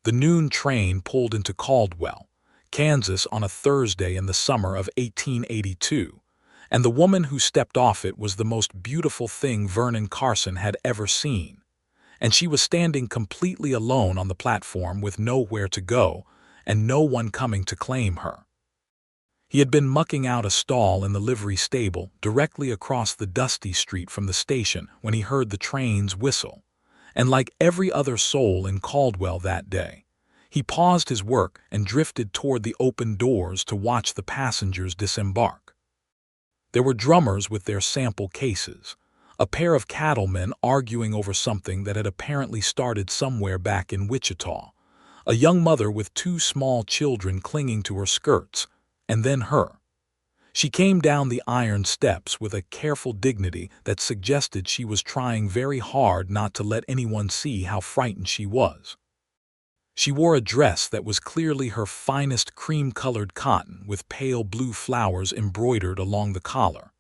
The noon train pulled into Caldwell, Kansas on a Thursday in the summer of 1882, and the woman who stepped off it was the most beautiful thing Vernon Carson had ever seen. And she was standing completely alone on the platform with nowhere to go and no one coming to claim her. He had been mucking out a stall in the livery stable directly across the dusty street from the station when he heard the train's whistle, and like every other soul in Caldwell that day, he paused his work and drifted toward the open doors to watch the passengers disembark. There were drummers with their sample cases, a pair of cattlemen arguing over something that had apparently started somewhere back in Wichita, a young mother with two small children clinging to her skirts, and then her. She came down the iron steps with a careful dignity that suggested she was trying very hard not to let anyone see how frightened she was. She wore a dress that was clearly her finest cream-colored cotton with pale blue flowers embroidered along the collar,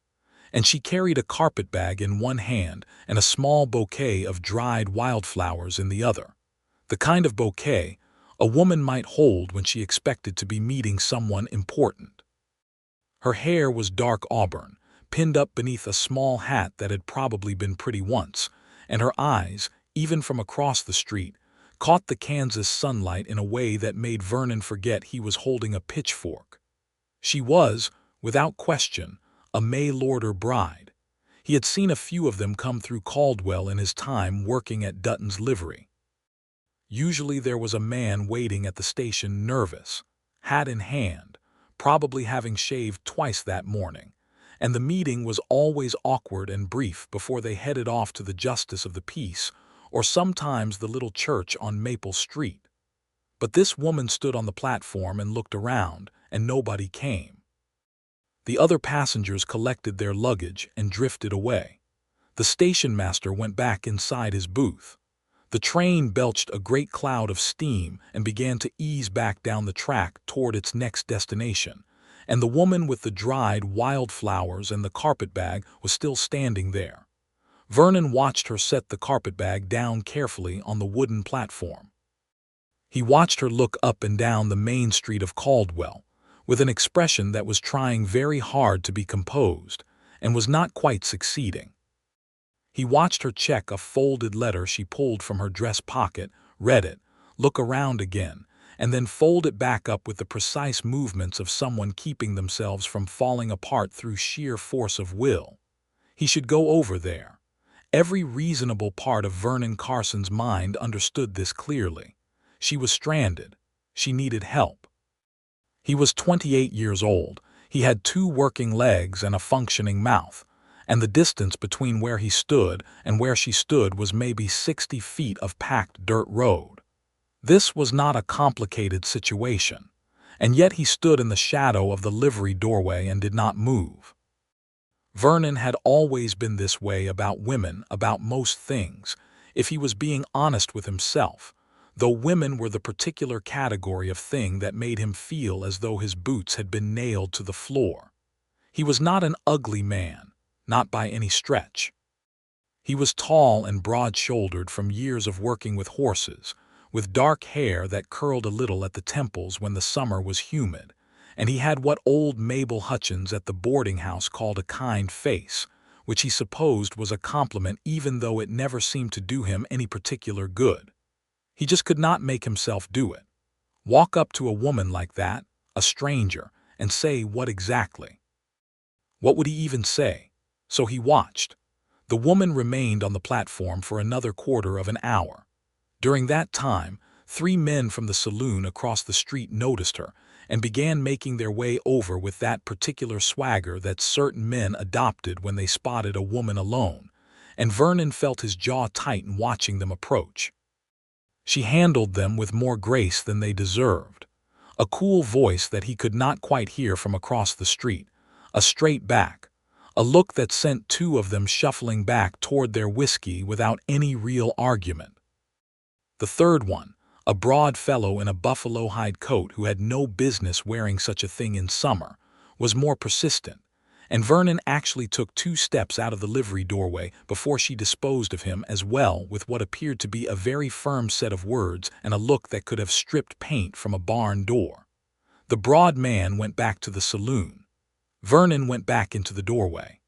and she carried a carpetbag in one hand and a small bouquet of dried wildflowers in the other, the kind of bouquet a woman might hold when she expected to be meeting someone important. Her hair was dark auburn, pinned up beneath a small hat that had probably been pretty once, and her eyes, even from across the street, caught the Kansas sunlight in a way that made Vernon forget he was holding a pitchfork. She was, without question, a mail-order bride. He had seen a few of them come through Caldwell in his time working at Dutton's livery. Usually there was a man waiting at the station, nervous, hat in hand, probably having shaved twice that morning, and the meeting was always awkward and brief before they headed off to the justice of the peace or sometimes the little church on Maple Street. But this woman stood on the platform and looked around, and nobody came. The other passengers collected their luggage and drifted away. The station master went back inside his booth. The train belched a great cloud of steam and began to ease back down the track toward its next destination, and the woman with the dried wildflowers and the carpetbag was still standing there. Vernon watched her set the carpetbag down carefully on the wooden platform. He watched her look up and down the main street of Caldwell, with an expression that was trying very hard to be composed, and was not quite succeeding. He watched her check a folded letter she pulled from her dress pocket, read it, look around again, and then fold it back up with the precise movements of someone keeping themselves from falling apart through sheer force of will. He should go over there. Every reasonable part of Vernon Carson's mind understood this clearly. She was stranded. She needed help. He was 28 years old. He had 2 working legs and a functioning mouth, and the distance between where he stood and where she stood was maybe 60 feet of packed dirt road. This was not a complicated situation, and yet he stood in the shadow of the livery doorway and did not move. Vernon had always been this way about women, about most things, if he was being honest with himself, though women were the particular category of thing that made him feel as though his boots had been nailed to the floor. He was not an ugly man, not by any stretch. He was tall and broad-shouldered from years of working with horses, with dark hair that curled a little at the temples when the summer was humid, and he had what old Mabel Hutchins at the boarding house called a kind face, which he supposed was a compliment even though it never seemed to do him any particular good. He just could not make himself do it. Walk up to a woman like that, a stranger, and say what exactly? What would he even say? So he watched. The woman remained on the platform for another quarter of an hour. During that time, 3 men from the saloon across the street noticed her and began making their way over with that particular swagger that certain men adopted when they spotted a woman alone, and Vernon felt his jaw tighten watching them approach. She handled them with more grace than they deserved. A cool voice that he could not quite hear from across the street, a straight back, a look that sent 2 of them shuffling back toward their whiskey without any real argument. The third one, a broad fellow in a buffalo hide coat who had no business wearing such a thing in summer, was more persistent, and Vernon actually took 2 steps out of the livery doorway before she disposed of him as well with what appeared to be a very firm set of words and a look that could have stripped paint from a barn door. The broad man went back to the saloon. Vernon went back into the doorway.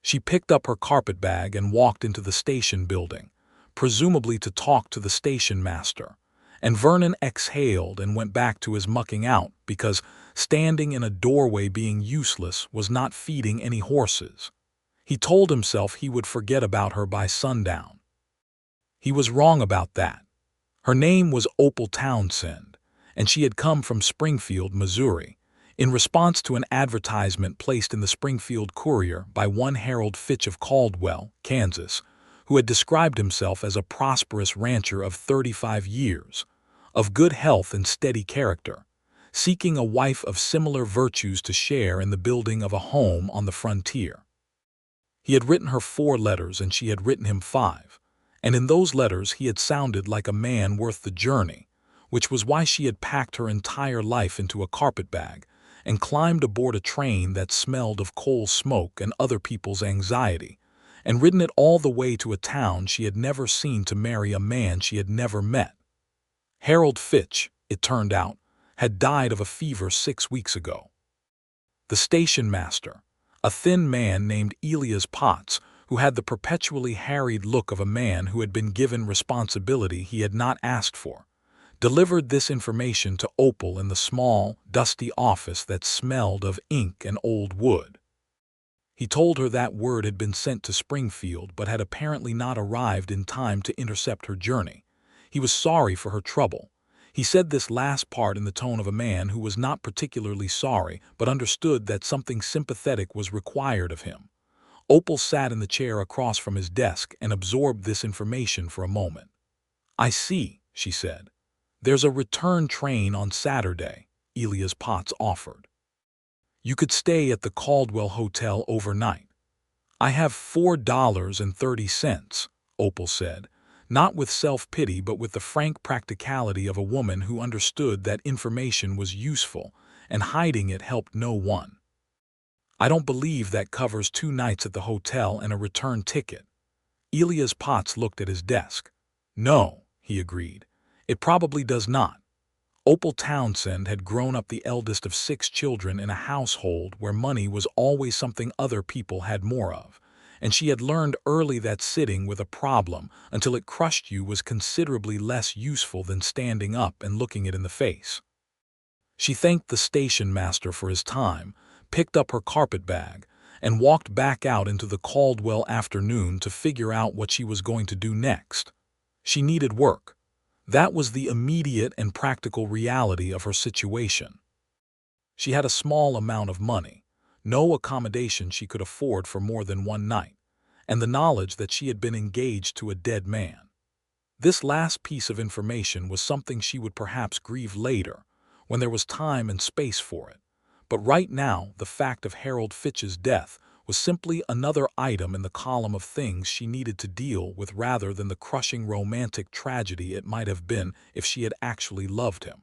She picked up her carpetbag and walked into the station building, presumably to talk to the station master, and Vernon exhaled and went back to his mucking out because standing in a doorway being useless was not feeding any horses. He told himself he would forget about her by sundown. He was wrong about that. Her name was Opal Townsend, and she had come from Springfield, Missouri, in response to an advertisement placed in the Springfield Courier by one Harold Fitch of Caldwell, Kansas, who had described himself as a prosperous rancher of 35 years, of good health and steady character, seeking a wife of similar virtues to share in the building of a home on the frontier. He had written her 4 letters and she had written him 5, and in those letters he had sounded like a man worth the journey, which was why she had packed her entire life into a carpetbag and climbed aboard a train that smelled of coal smoke and other people's anxiety, and ridden it all the way to a town she had never seen to marry a man she had never met. Harold Fitch, it turned out, had died of a fever 6 weeks ago. The station master, a thin man named Elias Potts, who had the perpetually harried look of a man who had been given responsibility he had not asked for, delivered this information to Opal in the small, dusty office that smelled of ink and old wood. He told her that word had been sent to Springfield but had apparently not arrived in time to intercept her journey. He was sorry for her trouble. He said this last part in the tone of a man who was not particularly sorry but understood that something sympathetic was required of him. Opal sat in the chair across from his desk and absorbed this information for a moment. "I see," she said. "There's a return train on Saturday," Elias Potts offered. "You could stay at the Caldwell Hotel overnight." "I have $4.30, Opal said, not with self-pity but with the frank practicality of a woman who understood that information was useful and hiding it helped no one. "I don't believe that covers 2 nights at the hotel and a return ticket." Elias Potts looked at his desk. "No," he agreed. "It probably does not." Opal Townsend had grown up the eldest of 6 children in a household where money was always something other people had more of, and she had learned early that sitting with a problem until it crushed you was considerably less useful than standing up and looking it in the face. She thanked the station master for his time, picked up her carpetbag, and walked back out into the Caldwell afternoon to figure out what she was going to do next. She needed work. That was the immediate and practical reality of her situation. She had a small amount of money, no accommodation she could afford for more than 1 night, and the knowledge that she had been engaged to a dead man. This last piece of information was something she would perhaps grieve later, when there was time and space for it, but right now the fact of Harold Fitch's death was simply another item in the column of things she needed to deal with rather than the crushing romantic tragedy it might have been if she had actually loved him.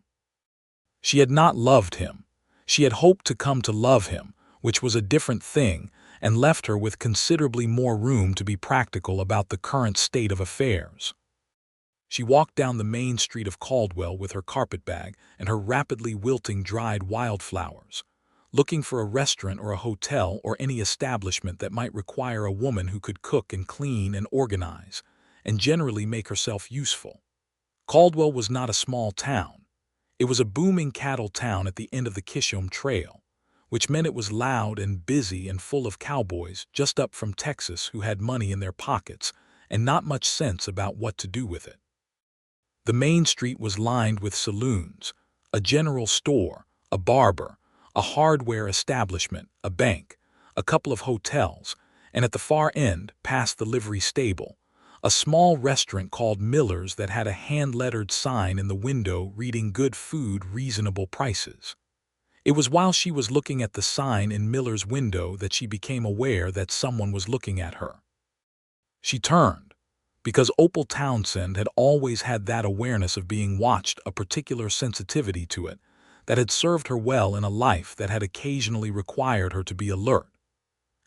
She had not loved him. She had hoped to come to love him, which was a different thing, and left her with considerably more room to be practical about the current state of affairs. She walked down the main street of Caldwell with her carpetbag and her rapidly wilting dried wildflowers, looking for a restaurant or a hotel or any establishment that might require a woman who could cook and clean and organize, and generally make herself useful. Caldwell was not a small town. It was a booming cattle town at the end of the Kishom Trail, which meant it was loud and busy and full of cowboys just up from Texas who had money in their pockets and not much sense about what to do with it. The main street was lined with saloons, a general store, a barber, a hardware establishment, a bank, a couple of hotels, and at the far end, past the livery stable, a small restaurant called Miller's that had a hand-lettered sign in the window reading "Good food, reasonable prices." It was while she was looking at the sign in Miller's window that she became aware that someone was looking at her. She turned, because Opal Townsend had always had that awareness of being watched, a particular sensitivity to it, that had served her well in a life that had occasionally required her to be alert.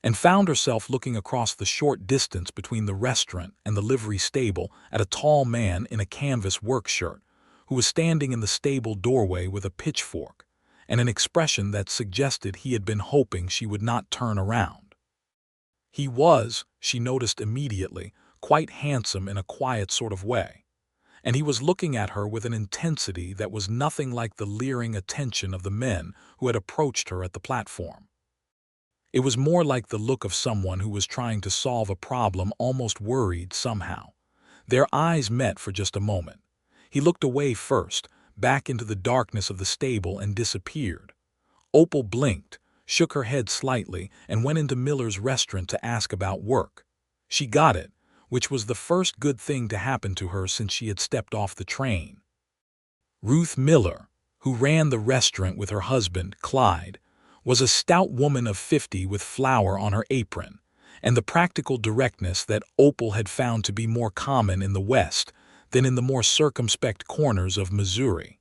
and found herself looking across the short distance between the restaurant and the livery stable at a tall man in a canvas work shirt who was standing in the stable doorway with a pitchfork and an expression that suggested he had been hoping she would not turn around. He was, she noticed immediately, quite handsome in a quiet sort of way, and he was looking at her with an intensity that was nothing like the leering attention of the men who had approached her at the platform. It was more like the look of someone who was trying to solve a problem, almost worried somehow. Their eyes met for just a moment. He looked away first, back into the darkness of the stable, and disappeared. Opal blinked, shook her head slightly, and went into Miller's restaurant to ask about work. She got it, which was the first good thing to happen to her since she had stepped off the train. Ruth Miller, who ran the restaurant with her husband, Clyde, was a stout woman of 50 with flour on her apron, and the practical directness that Opal had found to be more common in the West than in the more circumspect corners of Missouri.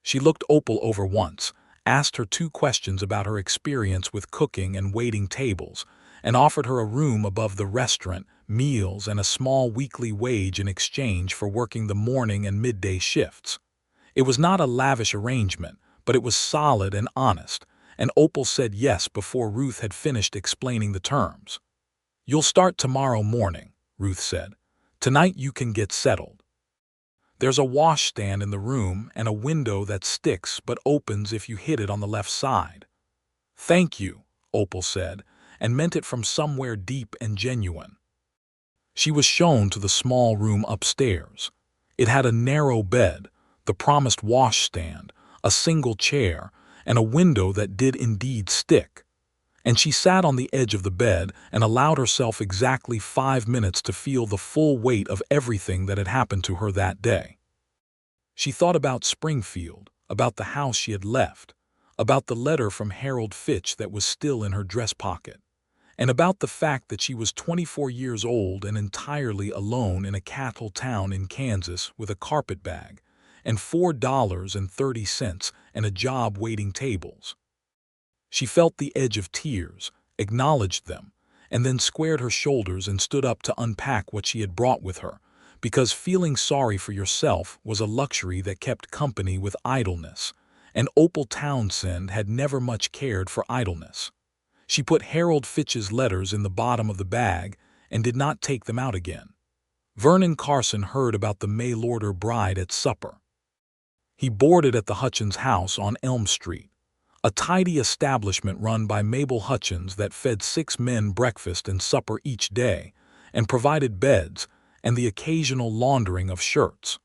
She looked Opal over once, asked her 2 questions about her experience with cooking and waiting tables, and offered her a room above the restaurant, meals, and a small weekly wage in exchange for working the morning and midday shifts. It was not a lavish arrangement, but it was solid and honest, and Opal said yes before Ruth had finished explaining the terms. "You'll start tomorrow morning," Ruth said. "Tonight you can get settled. There's a washstand in the room and a window that sticks but opens if you hit it on the left side." "Thank you," Opal said, and meant it from somewhere deep and genuine. She was shown to the small room upstairs. It had a narrow bed, the promised washstand, a single chair, and a window that did indeed stick. And she sat on the edge of the bed and allowed herself exactly 5 minutes to feel the full weight of everything that had happened to her that day. She thought about Springfield, about the house she had left, about the letter from Harold Fitch that was still in her dress pocket, and about the fact that she was 24 years old and entirely alone in a cattle town in Kansas with a carpetbag and $4.30 and a job waiting tables. She felt the edge of tears, acknowledged them, and then squared her shoulders and stood up to unpack what she had brought with her, because feeling sorry for yourself was a luxury that kept company with idleness, and Opal Townsend had never much cared for idleness. She put Harold Fitch's letters in the bottom of the bag and did not take them out again. Vernon Carson heard about the mail-order bride at supper. He boarded at the Hutchins house on Elm Street, a tidy establishment run by Mabel Hutchins that fed 6 men breakfast and supper each day and provided beds and the occasional laundering of shirts.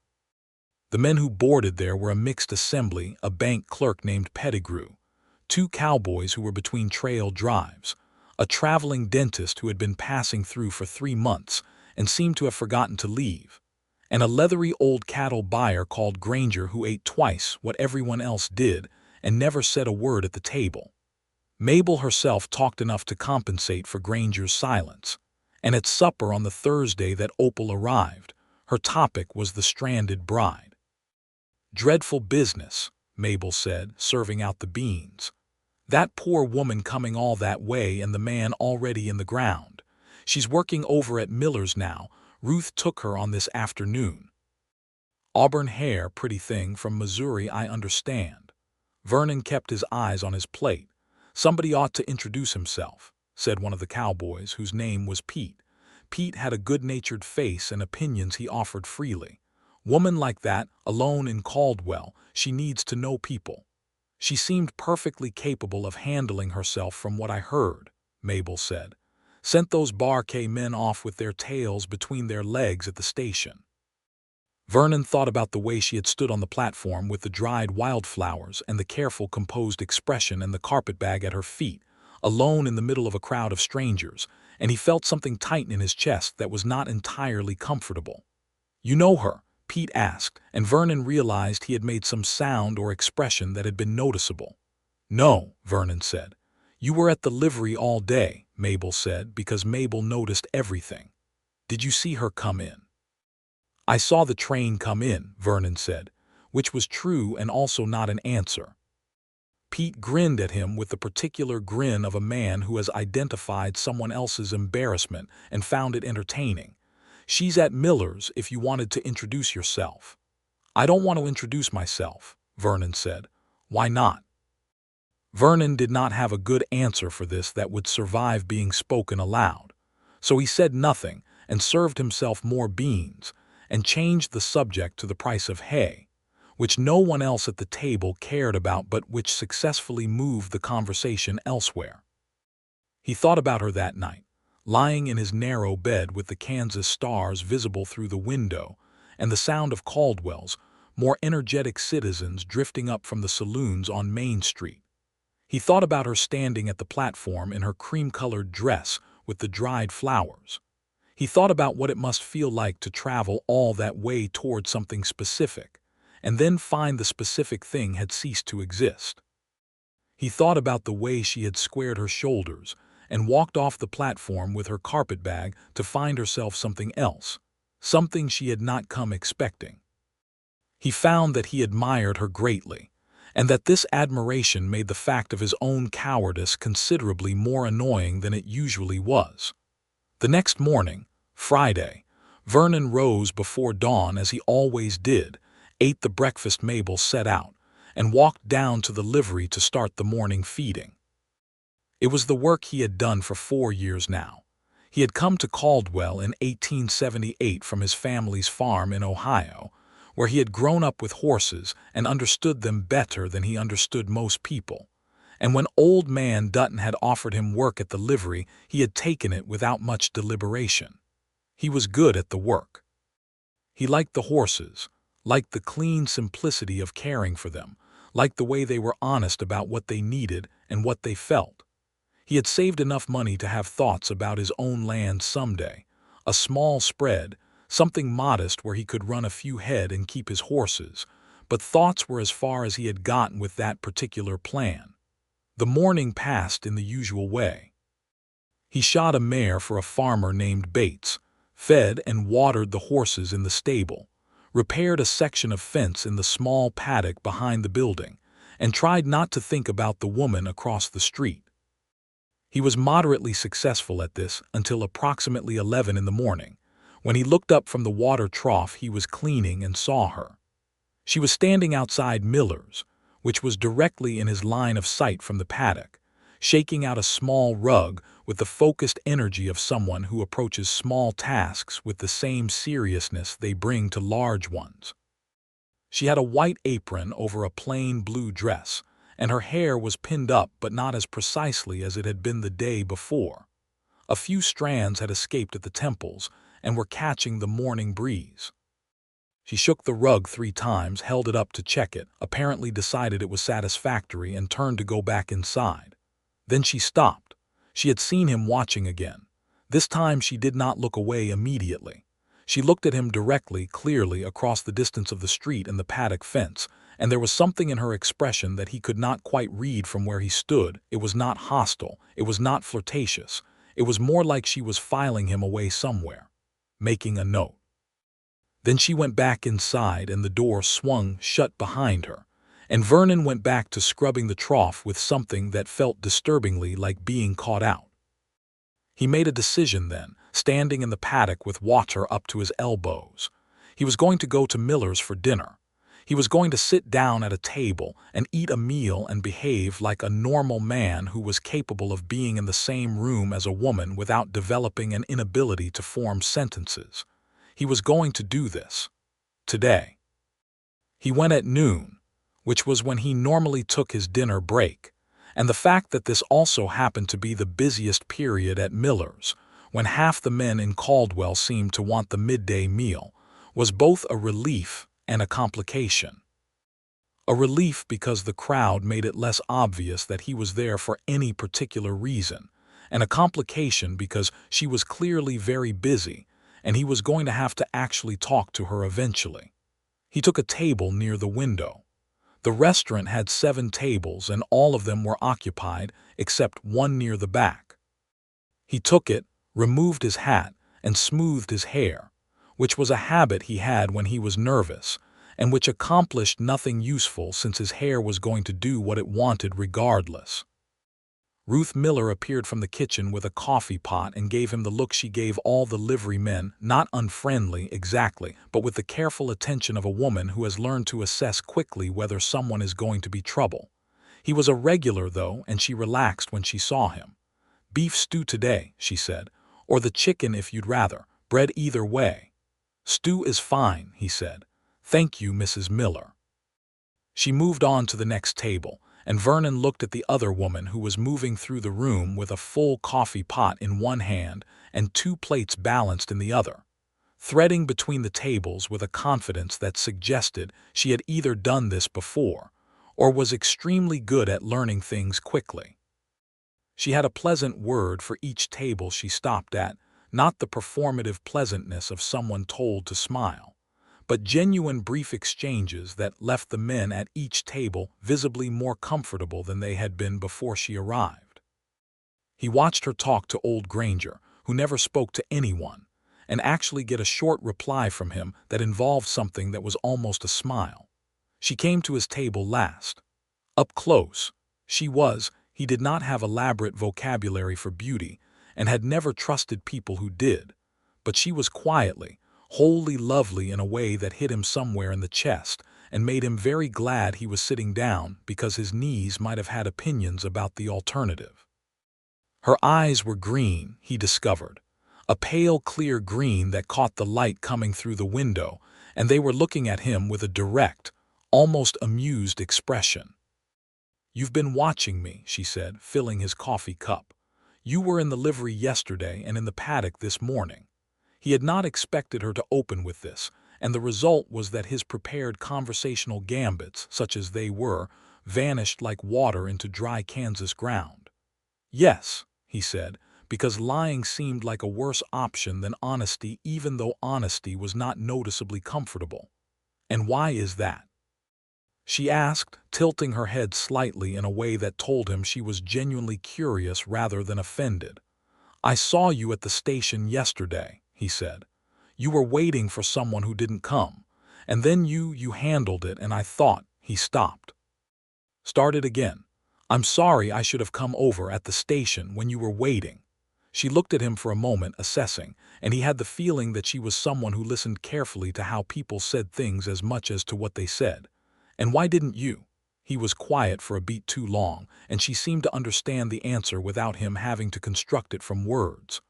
The men who boarded there were a mixed assembly, a bank clerk named Pettigrew, 2 cowboys who were between trail drives, a traveling dentist who had been passing through for 3 months and seemed to have forgotten to leave, and a leathery old cattle buyer called Granger who ate twice what everyone else did and never said a word at the table. Mabel herself talked enough to compensate for Granger's silence, and at supper on the Thursday that Opal arrived, her topic was the stranded bride. "Dreadful business," Mabel said, serving out the beans. "That poor woman coming all that way and the man already in the ground. She's working over at Miller's now. Ruth took her on this afternoon. Auburn hair, pretty thing, from Missouri, I understand." Vernon kept his eyes on his plate. "Somebody ought to introduce himself," said one of the cowboys, whose name was Pete. Pete had a good-natured face and opinions he offered freely. "Woman like that, alone in Caldwell, she needs to know people." "She seemed perfectly capable of handling herself from what I heard," Mabel said. "Sent those Bar K men off with their tails between their legs at the station." Vernon thought about the way she had stood on the platform with the dried wildflowers and the careful, composed expression and the carpetbag at her feet, alone in the middle of a crowd of strangers, and he felt something tighten in his chest that was not entirely comfortable. "You know her?" Pete asked, and Vernon realized he had made some sound or expression that had been noticeable. "No," Vernon said. "You were at the livery all day," Mabel said, because Mabel noticed everything. "Did you see her come in?" "I saw the train come in," Vernon said, which was true and also not an answer. Pete grinned at him with the particular grin of a man who has identified someone else's embarrassment and found it entertaining. "She's at Miller's if you wanted to introduce yourself." "I don't want to introduce myself," Vernon said. "Why not?" Vernon did not have a good answer for this that would survive being spoken aloud, so he said nothing and served himself more beans and changed the subject to the price of hay, which no one else at the table cared about but which successfully moved the conversation elsewhere. He thought about her that night, lying in his narrow bed with the Kansas stars visible through the window and the sound of Caldwell's more energetic citizens drifting up from the saloons on Main Street. He thought about her standing at the platform in her cream-colored dress with the dried flowers. He thought about what it must feel like to travel all that way toward something specific, and then find the specific thing had ceased to exist. He thought about the way she had squared her shoulders and walked off the platform with her carpetbag to find herself something else, something she had not come expecting. He found that he admired her greatly, and that this admiration made the fact of his own cowardice considerably more annoying than it usually was. The next morning, Friday, Vernon rose before dawn as he always did, ate the breakfast Mabel set out, and walked down to the livery to start the morning feeding. It was the work he had done for 4 years now. He had come to Caldwell in 1878 from his family's farm in Ohio, where he had grown up with horses and understood them better than he understood most people. And when old man Dutton had offered him work at the livery, he had taken it without much deliberation. He was good at the work. He liked the horses, liked the clean simplicity of caring for them, liked the way they were honest about what they needed and what they felt. He had saved enough money to have thoughts about his own land someday, a small spread, something modest where he could run a few head and keep his horses, but thoughts were as far as he had gotten with that particular plan. The morning passed in the usual way. He shot a mare for a farmer named Bates, fed and watered the horses in the stable, repaired a section of fence in the small paddock behind the building, and tried not to think about the woman across the street. He was moderately successful at this until approximately 11 in the morning, when he looked up from the water trough he was cleaning and saw her. She was standing outside Miller's, which was directly in his line of sight from the paddock, shaking out a small rug with the focused energy of someone who approaches small tasks with the same seriousness they bring to large ones. She had a white apron over a plain blue dress, and her hair was pinned up but not as precisely as it had been the day before. A few strands had escaped at the temples and were catching the morning breeze. She shook the rug 3 times, held it up to check it, apparently decided it was satisfactory, and turned to go back inside. Then she stopped. She had seen him watching again. This time she did not look away immediately. She looked at him directly, clearly, across the distance of the street and the paddock fence, and there was something in her expression that he could not quite read from where he stood. It was not hostile, it was not flirtatious. It was more like she was filing him away somewhere, making a note. Then she went back inside and the door swung shut behind her, and Vernon went back to scrubbing the trough with something that felt disturbingly like being caught out. He made a decision then, standing in the paddock with water up to his elbows. He was going to go to Miller's for dinner. He was going to sit down at a table and eat a meal and behave like a normal man who was capable of being in the same room as a woman without developing an inability to form sentences. He was going to do this today. He went at noon, which was when he normally took his dinner break, and the fact that this also happened to be the busiest period at Miller's, when half the men in Caldwell seemed to want the midday meal, was both a relief and a complication. A relief because the crowd made it less obvious that he was there for any particular reason, and a complication because she was clearly very busy, and he was going to have to actually talk to her eventually. He took a table near the window. The restaurant had 7 tables, and all of them were occupied except one near the back. He took it, removed his hat, and smoothed his hair, which was a habit he had when he was nervous, and which accomplished nothing useful since his hair was going to do what it wanted regardless. Ruth Miller appeared from the kitchen with a coffee pot and gave him the look she gave all the livery men, not unfriendly exactly, but with the careful attention of a woman who has learned to assess quickly whether someone is going to be trouble. He was a regular, though, and she relaxed when she saw him. "Beef stew today," she said, "or the chicken if you'd rather. Bread either way." "Stew is fine," he said. "Thank you, Mrs. Miller." She moved on to the next table, and Vernon looked at the other woman who was moving through the room with a full coffee pot in one hand and 2 plates balanced in the other, threading between the tables with a confidence that suggested she had either done this before or was extremely good at learning things quickly. She had a pleasant word for each table she stopped at, not the performative pleasantness of someone told to smile, but genuine brief exchanges that left the men at each table visibly more comfortable than they had been before she arrived. He watched her talk to old Granger, who never spoke to anyone, and actually get a short reply from him that involved something that was almost a smile. She came to his table last. Up close, he did not have elaborate vocabulary for beauty and had never trusted people who did, but she was quietly, wholly lovely in a way that hit him somewhere in the chest and made him very glad he was sitting down because his knees might have had opinions about the alternative. Her eyes were green, he discovered, a pale, clear green that caught the light coming through the window, and they were looking at him with a direct, almost amused expression. "You've been watching me," she said, filling his coffee cup. "You were in the livery yesterday and in the paddock this morning." He had not expected her to open with this, and the result was that his prepared conversational gambits, such as they were, vanished like water into dry Kansas ground. "Yes," he said, because lying seemed like a worse option than honesty, even though honesty was not noticeably comfortable. "And why is that?" she asked, tilting her head slightly in a way that told him she was genuinely curious rather than offended. "I saw you at the station yesterday," he said. "You were waiting for someone who didn't come, and then you handled it, and I thought—" He stopped. Started again. "I'm sorry I should have come over at the station when you were waiting." She looked at him for a moment, assessing, and he had the feeling that she was someone who listened carefully to how people said things as much as to what they said. "And why didn't you?" He was quiet for a beat too long, and she seemed to understand the answer without him having to construct it from words.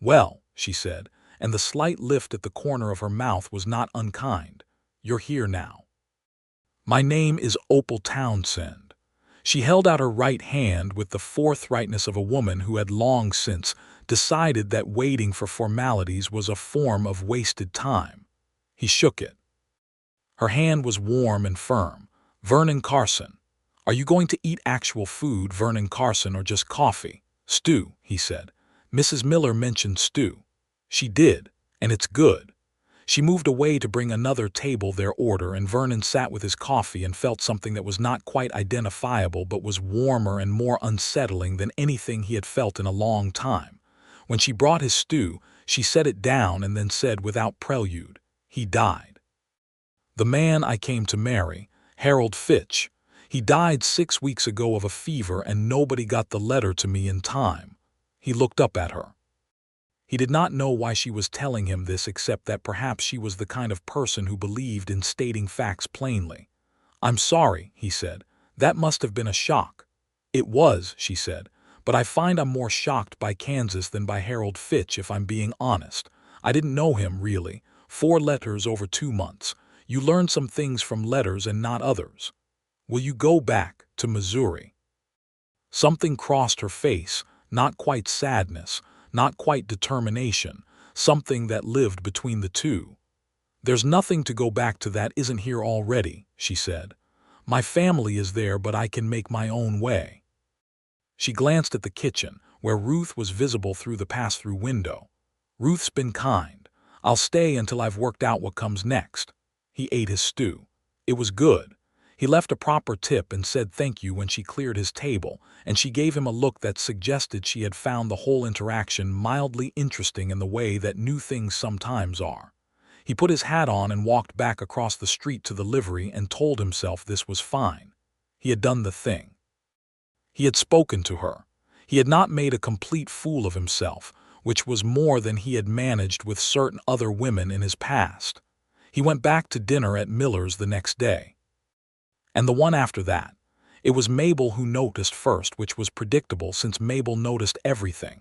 "Well," she said, and the slight lift at the corner of her mouth was not unkind, "you're here now. My name is Opal Townsend." She held out her right hand with the forthrightness of a woman who had long since decided that waiting for formalities was a form of wasted time. He shook it. Her hand was warm and firm. "Vernon Carson. Are you going to eat actual food, Vernon Carson, or just coffee?" "Stew," he said. "Mrs. Miller mentioned stew." "She did, and it's good." She moved away to bring another table their order, and Vernon sat with his coffee and felt something that was not quite identifiable but was warmer and more unsettling than anything he had felt in a long time. When she brought his stew, she set it down and then said without prelude, "He died. The man I came to marry, Harold Fitch. He died 6 weeks ago of a fever, and nobody got the letter to me in time." He looked up at her. He did not know why she was telling him this, except that perhaps she was the kind of person who believed in stating facts plainly. "I'm sorry," he said. "That must have been a shock." "It was," she said, "but I find I'm more shocked by Kansas than by Harold Fitch, if I'm being honest. I didn't know him, really. 4 letters over 2 months. You learn some things from letters and not others. Will you go back to Missouri?" Something crossed her face, not quite sadness, not quite determination, something that lived between the two. "There's nothing to go back to that isn't here already," she said. "My family is there, but I can make my own way." She glanced at the kitchen, where Ruth was visible through the pass-through window. "Ruth's been kind. I'll stay until I've worked out what comes next." He ate his stew. It was good. He left a proper tip and said thank you when she cleared his table, and she gave him a look that suggested she had found the whole interaction mildly interesting in the way that new things sometimes are. He put his hat on and walked back across the street to the livery and told himself this was fine. He had done the thing. He had spoken to her. He had not made a complete fool of himself, which was more than he had managed with certain other women in his past. He went back to dinner at Miller's the next day. And the one after that. It was Mabel who noticed first, which was predictable since Mabel noticed everything.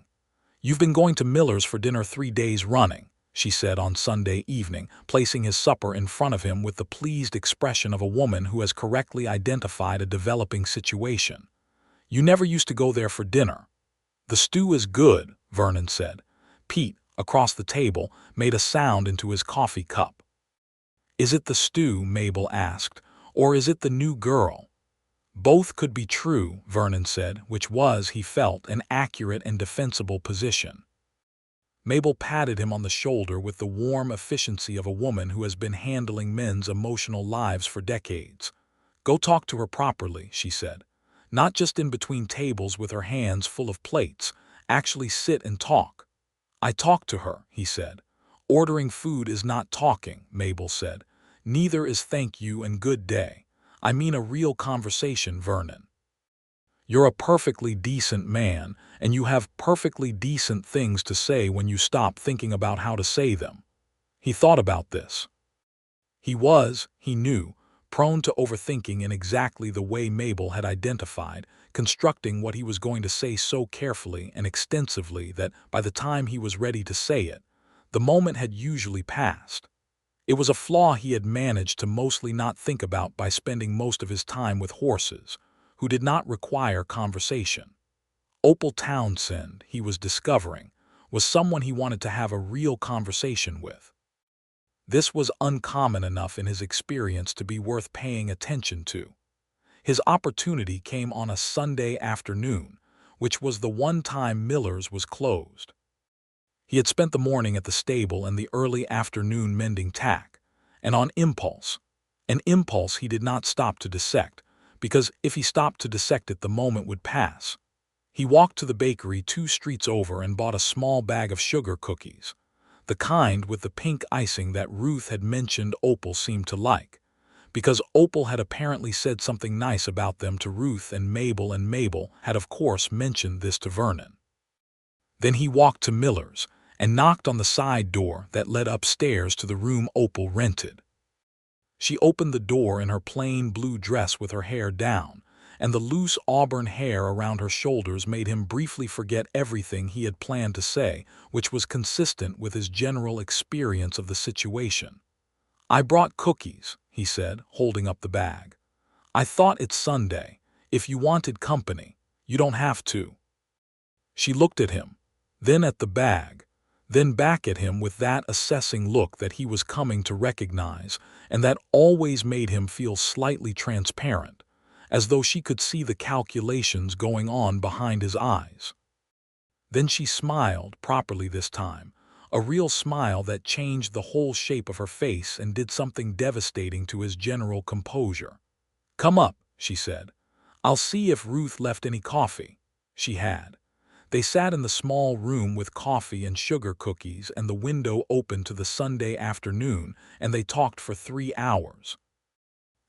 "You've been going to Miller's for dinner 3 days running," she said on Sunday evening, placing his supper in front of him with the pleased expression of a woman who has correctly identified a developing situation. "You never used to go there for dinner." "The stew is good," Vernon said. Pete, across the table, made a sound into his coffee cup. "Is it the stew?" Mabel asked. "Or is it the new girl?" "Both could be true," Vernon said, which was, he felt, an accurate and defensible position. Mabel patted him on the shoulder with the warm efficiency of a woman who has been handling men's emotional lives for decades. "Go talk to her properly," she said. "Not just in between tables with her hands full of plates. Actually sit and talk." "I talked to her," he said. "Ordering food is not talking," Mabel said. "Neither is thank you and good day. I mean a real conversation, Vernon. You're a perfectly decent man, and you have perfectly decent things to say when you stop thinking about how to say them." He thought about this. He was, he knew, prone to overthinking in exactly the way Mabel had identified, constructing what he was going to say so carefully and extensively that by the time he was ready to say it, the moment had usually passed. It was a flaw he had managed to mostly not think about by spending most of his time with horses, who did not require conversation. Opal Townsend, he was discovering, was someone he wanted to have a real conversation with. This was uncommon enough in his experience to be worth paying attention to. His opportunity came on a Sunday afternoon, which was the one time Miller's was closed. He had spent the morning at the stable and the early afternoon mending tack, and on impulse, an impulse he did not stop to dissect, because if he stopped to dissect it the moment would pass. He walked to the bakery 2 streets over and bought a small bag of sugar cookies, the kind with the pink icing that Ruth had mentioned Opal seemed to like, because Opal had apparently said something nice about them to Ruth and Mabel had of course mentioned this to Vernon. Then he walked to Miller's and knocked on the side door that led upstairs to the room Opal rented. She opened the door in her plain blue dress with her hair down, and the loose auburn hair around her shoulders made him briefly forget everything he had planned to say, which was consistent with his general experience of the situation. "I brought cookies," he said, holding up the bag. "I thought it's Sunday. If you wanted company, you don't have to." She looked at him, then at the bag, then back at him with that assessing look that he was coming to recognize and that always made him feel slightly transparent, as though she could see the calculations going on behind his eyes. Then she smiled, properly this time, a real smile that changed the whole shape of her face and did something devastating to his general composure. "Come up," she said. "I'll see if Ruth left any coffee." She had. They sat in the small room with coffee and sugar cookies and the window open to the Sunday afternoon, and they talked for 3 hours.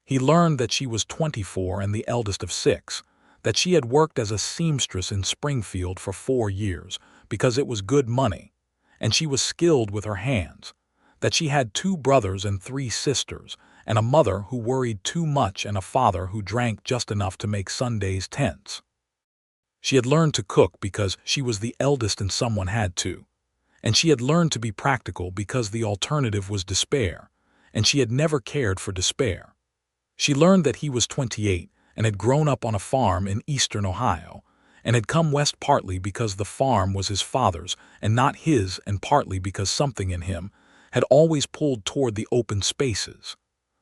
He learned that she was 24 and the eldest of 6, that she had worked as a seamstress in Springfield for 4 years because it was good money, and she was skilled with her hands, that she had 2 brothers and 3 sisters, and a mother who worried too much and a father who drank just enough to make Sundays tense. She had learned to cook because she was the eldest and someone had to, and she had learned to be practical because the alternative was despair, and she had never cared for despair. She learned that he was 28 and had grown up on a farm in eastern Ohio, and had come west partly because the farm was his father's and not his, and partly because something in him had always pulled toward the open spaces.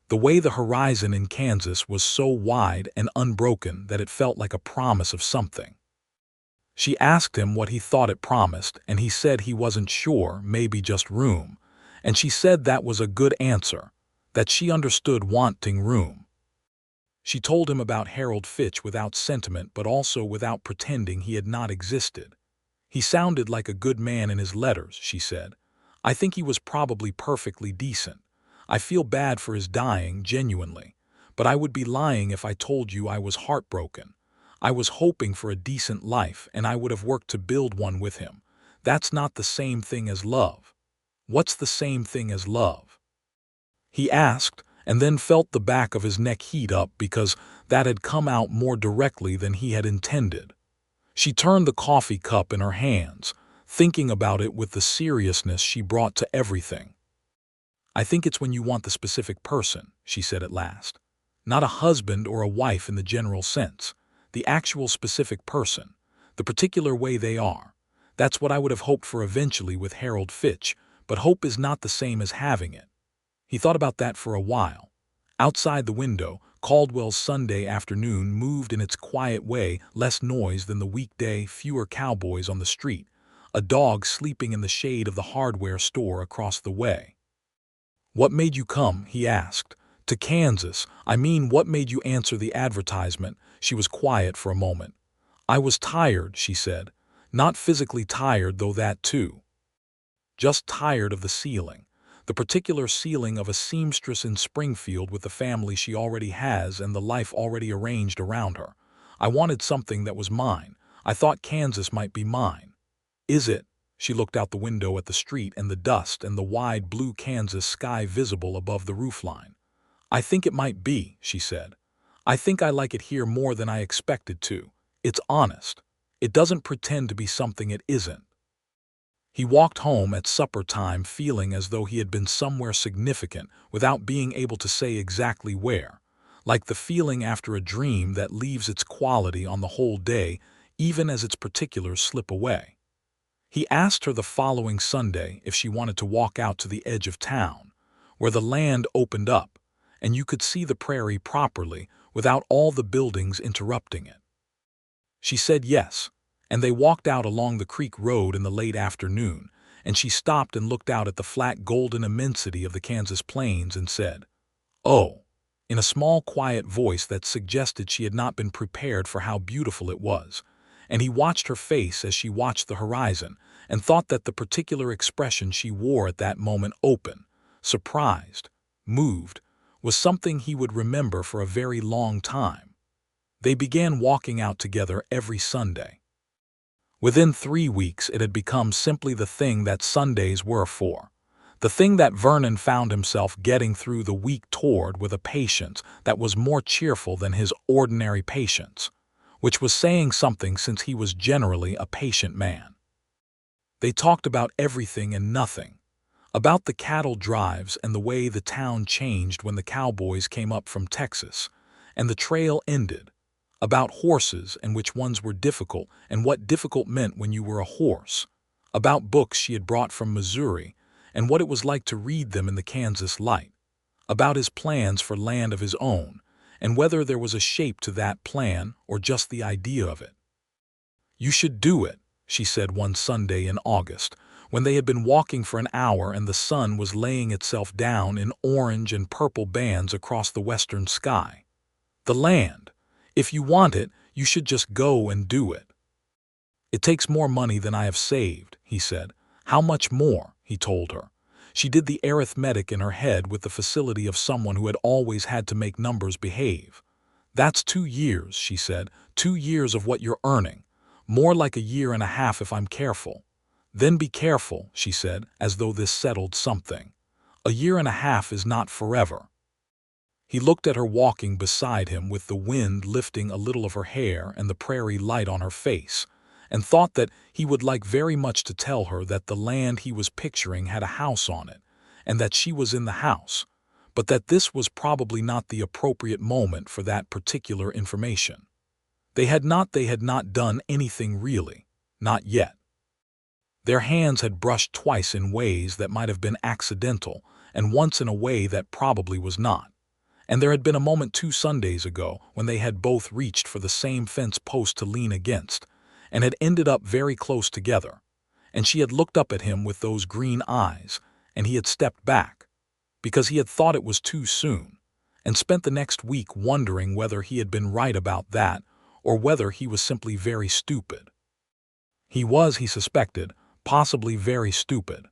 The way the horizon in Kansas was so wide and unbroken that it felt like a promise of something. She asked him what he thought it promised, and he said he wasn't sure, maybe just room, and she said that was a good answer, that she understood wanting room. She told him about Harold Fitch without sentiment but also without pretending he had not existed. He sounded like a good man in his letters, she said. I think he was probably perfectly decent. I feel bad for his dying, genuinely. But I would be lying if I told you I was heartbroken. I was hoping for a decent life, and I would have worked to build one with him. That's not the same thing as love. What's the same thing as love? He asked, and then felt the back of his neck heat up because that had come out more directly than he had intended. She turned the coffee cup in her hands, thinking about it with the seriousness she brought to everything. I think it's when you want the specific person, she said at last. Not a husband or a wife in the general sense. The actual specific person. The particular way they are. That's what I would have hoped for eventually with Harold Fitch, but hope is not the same as having it. He thought about that for a while. Outside the window, Caldwell's Sunday afternoon moved in its quiet way, less noise than the weekday, fewer cowboys on the street, a dog sleeping in the shade of the hardware store across the way. "What made you come?" he asked. "To Kansas. I mean, what made you answer the advertisement?" She was quiet for a moment. "I was tired," she said. "Not physically tired, though that too. Just tired of the ceiling. The particular ceiling of a seamstress in Springfield with the family she already has and the life already arranged around her. I wanted something that was mine. I thought Kansas might be mine." "Is it?" She looked out the window at the street and the dust and the wide blue Kansas sky visible above the roofline. "I think it might be," she said. "I think I like it here more than I expected to. It's honest. It doesn't pretend to be something it isn't." He walked home at supper time feeling as though he had been somewhere significant without being able to say exactly where, like the feeling after a dream that leaves its quality on the whole day even as its particulars slip away. He asked her the following Sunday if she wanted to walk out to the edge of town, where the land opened up, and you could see the prairie properly without all the buildings interrupting it. She said yes, and they walked out along the creek road in the late afternoon, and she stopped and looked out at the flat golden immensity of the Kansas plains and said, "Oh," in a small quiet voice that suggested she had not been prepared for how beautiful it was, and he watched her face as she watched the horizon and thought that the particular expression she wore at that moment, open, surprised, moved, was something he would remember for a very long time. They began walking out together every Sunday. Within 3 weeks it had become simply the thing that Sundays were for. The thing that Vernon found himself getting through the week toward with a patience that was more cheerful than his ordinary patience, which was saying something since he was generally a patient man. They talked about everything and nothing. About the cattle drives and the way the town changed when the cowboys came up from Texas, and the trail ended. About horses and which ones were difficult and what difficult meant when you were a horse. About books she had brought from Missouri and what it was like to read them in the Kansas light. About his plans for land of his own and whether there was a shape to that plan or just the idea of it. "You should do it," she said one Sunday in August, when they had been walking for an hour and the sun was laying itself down in orange and purple bands across the western sky. "The land. If you want it, you should just go and do it." "It takes more money than I have saved," he said. "How much more?" he told her. She did the arithmetic in her head with the facility of someone who had always had to make numbers behave. "That's 2 years," she said. 2 years of what you're earning. More like a year and a half if I'm careful." "Then be careful," she said, as though this settled something. "A year and a half is not forever." He looked at her walking beside him with the wind lifting a little of her hair and the prairie light on her face, and thought that he would like very much to tell her that the land he was picturing had a house on it, and that she was in the house, but that this was probably not the appropriate moment for that particular information. They had not done anything really, not yet. Their hands had brushed twice in ways that might have been accidental, and once in a way that probably was not. And there had been a moment 2 Sundays ago when they had both reached for the same fence post to lean against, and had ended up very close together. And she had looked up at him with those green eyes, and he had stepped back, because he had thought it was too soon, and spent the next week wondering whether he had been right about that, or whether he was simply very stupid. He was, he suspected, possibly very stupid.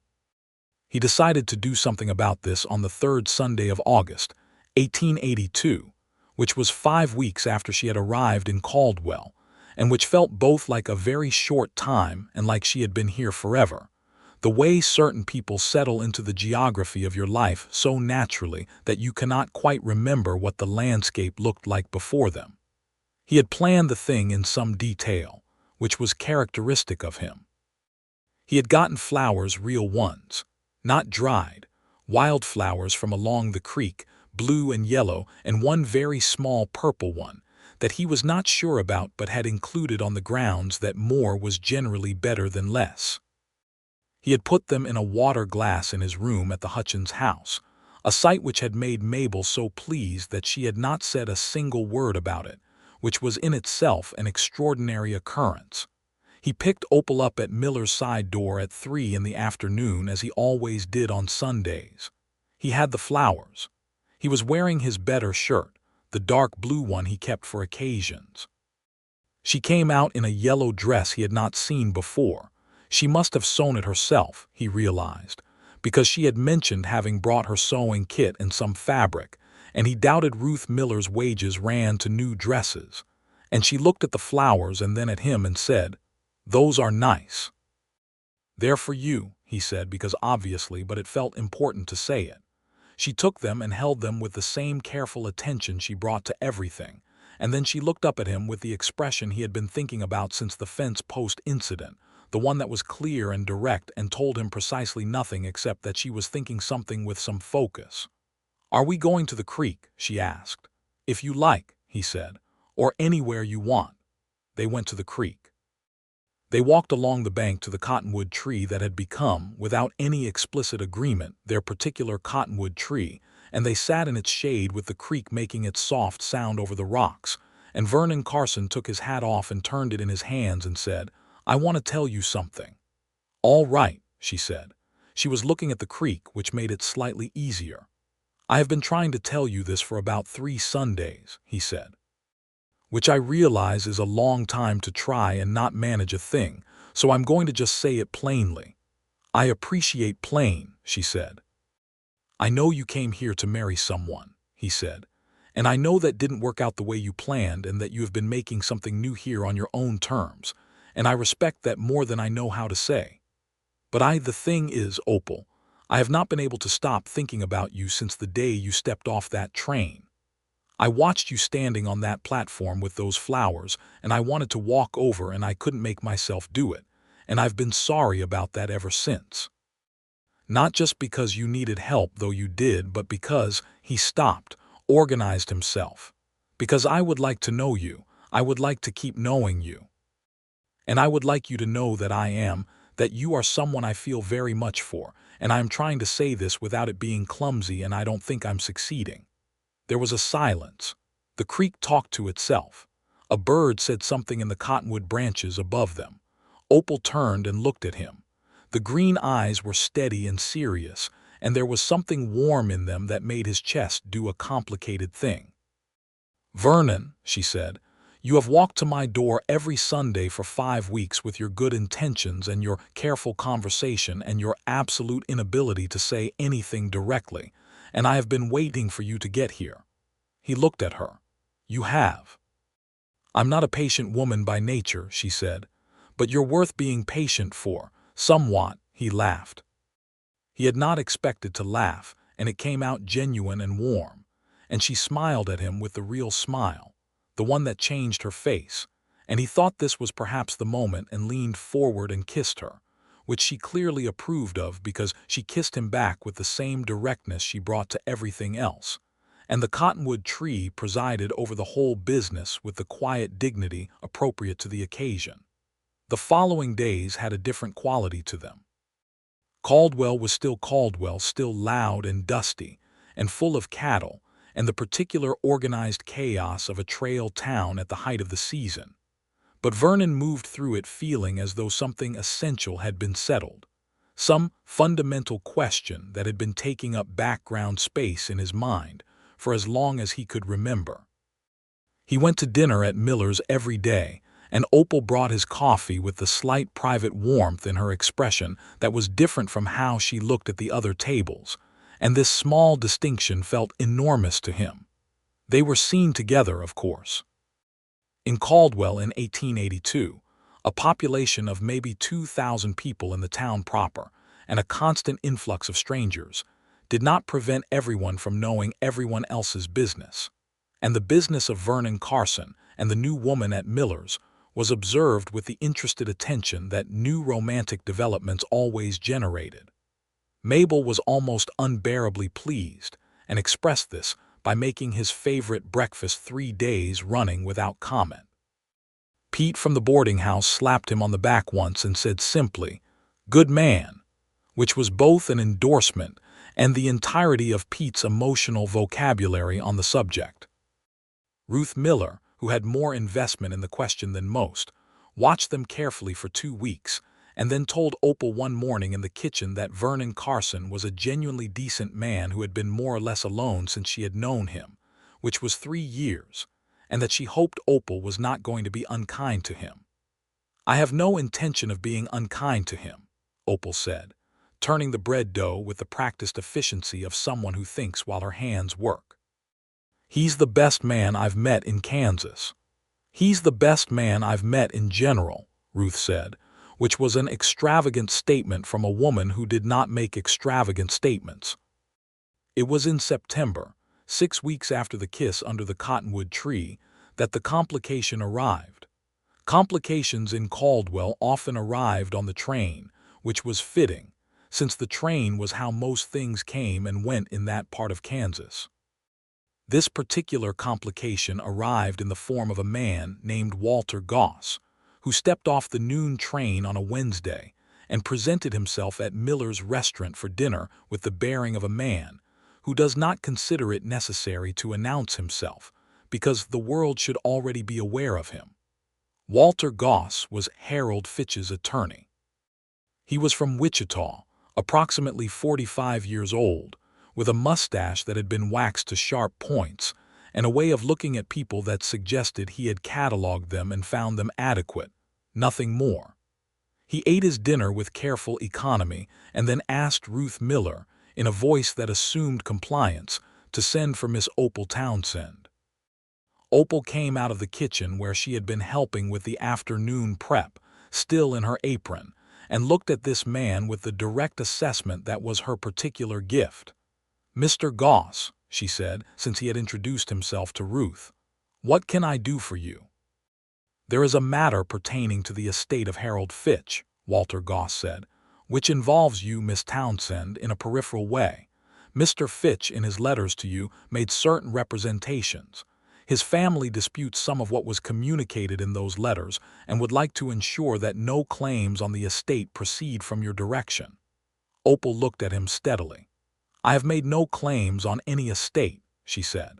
He decided to do something about this on the third Sunday of August, 1882, which was 5 weeks after she had arrived in Caldwell, and which felt both like a very short time and like she had been here forever. The way certain people settle into the geography of your life so naturally that you cannot quite remember what the landscape looked like before them. He had planned the thing in some detail, which was characteristic of him. He had gotten flowers, real ones, not dried, wildflowers from along the creek, blue and yellow, and one very small purple one, that he was not sure about but had included on the grounds that more was generally better than less. He had put them in a water glass in his room at the Hutchins house, a sight which had made Mabel so pleased that she had not said a single word about it, which was in itself an extraordinary occurrence. He picked Opal up at Miller's side door at 3 in the afternoon, as he always did on Sundays. He had the flowers. He was wearing his better shirt, the dark blue one he kept for occasions. She came out in a yellow dress he had not seen before. She must have sewn it herself, he realized, because she had mentioned having brought her sewing kit and some fabric, and he doubted Ruth Miller's wages ran to new dresses. And she looked at the flowers and then at him and said, "Those are nice." "They're for you," he said, because obviously, but it felt important to say it. She took them and held them with the same careful attention she brought to everything, and then she looked up at him with the expression he had been thinking about since the fence post incident, the one that was clear and direct and told him precisely nothing except that she was thinking something with some focus. "Are we going to the creek?" she asked. "If you like," he said, "or anywhere you want." They went to the creek. They walked along the bank to the cottonwood tree that had become, without any explicit agreement, their particular cottonwood tree, and they sat in its shade with the creek making its soft sound over the rocks, and Vernon Carson took his hat off and turned it in his hands and said, "I want to tell you something." "All right," she said. She was looking at the creek, which made it slightly easier. "I have been trying to tell you this for about 3 Sundays, he said. "Which I realize is a long time to try and not manage a thing, so I'm going to just say it plainly." "I appreciate plain," she said. "I know you came here to marry someone," he said, "and I know that didn't work out the way you planned and that you have been making something new here on your own terms, and I respect that more than I know how to say. But the thing is, Opal, I have not been able to stop thinking about you since the day you stepped off that train. I watched you standing on that platform with those flowers, and I wanted to walk over and I couldn't make myself do it, and I've been sorry about that ever since. Not just because you needed help, though you did, but because," he stopped, organized himself, "because I would like to know you, I would like to keep knowing you. And I would like you to know that you are someone I feel very much for, and I am trying to say this without it being clumsy, and I don't think I'm succeeding." There was a silence. The creek talked to itself. A bird said something in the cottonwood branches above them. Opal turned and looked at him. The green eyes were steady and serious, and there was something warm in them that made his chest do a complicated thing. "Vernon," she said, "you have walked to my door every Sunday for 5 weeks with your good intentions and your careful conversation and your absolute inability to say anything directly, and I have been waiting for you to get here." He looked at her. "You have." "I'm not a patient woman by nature," she said, "but you're worth being patient for, somewhat," he laughed. He had not expected to laugh, and it came out genuine and warm, and she smiled at him with the real smile, the one that changed her face, and he thought this was perhaps the moment and leaned forward and kissed her, which she clearly approved of because she kissed him back with the same directness she brought to everything else, and the cottonwood tree presided over the whole business with the quiet dignity appropriate to the occasion. The following days had a different quality to them. Caldwell was still Caldwell, still loud and dusty, and full of cattle, and the particular organized chaos of a trail town at the height of the season. But Vernon moved through it feeling as though something essential had been settled, some fundamental question that had been taking up background space in his mind for as long as he could remember. He went to dinner at Miller's every day, and Opal brought his coffee with the slight private warmth in her expression that was different from how she looked at the other tables, and this small distinction felt enormous to him. They were seen together, of course. In Caldwell in 1882, a population of maybe 2,000 people in the town proper, and a constant influx of strangers, did not prevent everyone from knowing everyone else's business. And the business of Vernon Carson and the new woman at Miller's was observed with the interested attention that new romantic developments always generated. Mabel was almost unbearably pleased, and expressed this by making his favorite breakfast 3 days running without comment. Pete from the boarding house slapped him on the back once and said simply, "Good man," which was both an endorsement and the entirety of Pete's emotional vocabulary on the subject. Ruth Miller, who had more investment in the question than most, watched them carefully for 2 weeks, and then told Opal one morning in the kitchen that Vernon Carson was a genuinely decent man who had been more or less alone since she had known him, which was 3 years, and that she hoped Opal was not going to be unkind to him. "I have no intention of being unkind to him," Opal said, turning the bread dough with the practiced efficiency of someone who thinks while her hands work. "He's the best man I've met in Kansas." "He's the best man I've met in general," Ruth said, which was an extravagant statement from a woman who did not make extravagant statements. It was in September, 6 weeks after the kiss under the cottonwood tree, that the complication arrived. Complications in Caldwell often arrived on the train, which was fitting, since the train was how most things came and went in that part of Kansas. This particular complication arrived in the form of a man named Walter Goss, who stepped off the noon train on a Wednesday and presented himself at Miller's restaurant for dinner with the bearing of a man who does not consider it necessary to announce himself, because the world should already be aware of him. Walter Goss was Harold Fitch's attorney. He was from Wichita, approximately 45 years old, with a mustache that had been waxed to sharp points, and a way of looking at people that suggested he had catalogued them and found them adequate, nothing more. He ate his dinner with careful economy and then asked Ruth Miller, in a voice that assumed compliance, to send for Miss Opal Townsend. Opal came out of the kitchen where she had been helping with the afternoon prep, still in her apron, and looked at this man with the direct assessment that was her particular gift. "Mr. Goss," she said, since he had introduced himself to Ruth, "what can I do for you?" "There is a matter pertaining to the estate of Harold Fitch," Walter Goss said, "which involves you, Miss Townsend, in a peripheral way. Mr. Fitch, in his letters to you, made certain representations. His family disputes some of what was communicated in those letters and would like to ensure that no claims on the estate proceed from your direction." Opal looked at him steadily. "I have made no claims on any estate," she said.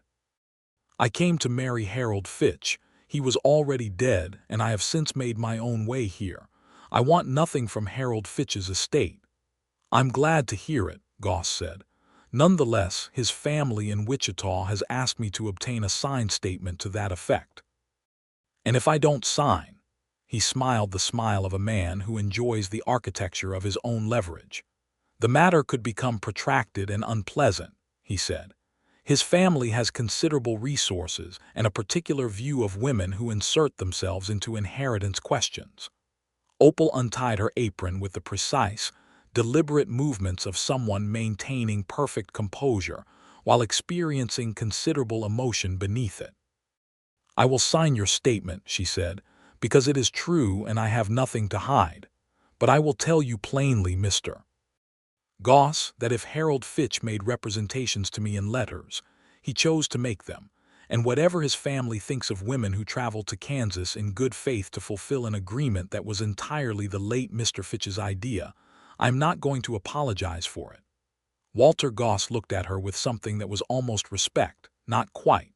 "I came to marry Harold Fitch. He was already dead, and I have since made my own way here. I want nothing from Harold Fitch's estate." "I'm glad to hear it," Goss said. "Nonetheless, his family in Wichita has asked me to obtain a signed statement to that effect. And if I don't sign," he smiled the smile of a man who enjoys the architecture of his own leverage, "the matter could become protracted and unpleasant," he said. "His family has considerable resources and a particular view of women who insert themselves into inheritance questions." Opal untied her apron with the precise, deliberate movements of someone maintaining perfect composure while experiencing considerable emotion beneath it. "I will sign your statement," she said, "because it is true and I have nothing to hide. But I will tell you plainly, Mr. Goss, that if Harold Fitch made representations to me in letters, he chose to make them, and whatever his family thinks of women who travel to Kansas in good faith to fulfill an agreement that was entirely the late Mr. Fitch's idea, I'm not going to apologize for it." Walter Goss looked at her with something that was almost respect, not quite.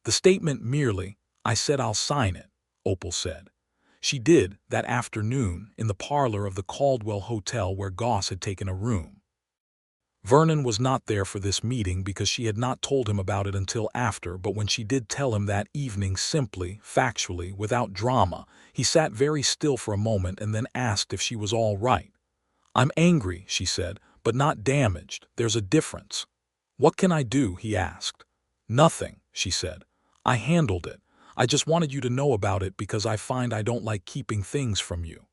"The statement merely, I said I'll sign it," Opal said. She did, that afternoon, in the parlor of the Caldwell Hotel where Goss had taken a room. Vernon was not there for this meeting because she had not told him about it until after, but when she did tell him that evening simply, factually, without drama, he sat very still for a moment and then asked if she was all right. "I'm angry," she said, "but not damaged. There's a difference." "What can I do?" he asked. "Nothing," she said. "I handled it. I just wanted you to know about it because I find I don't like keeping things from you."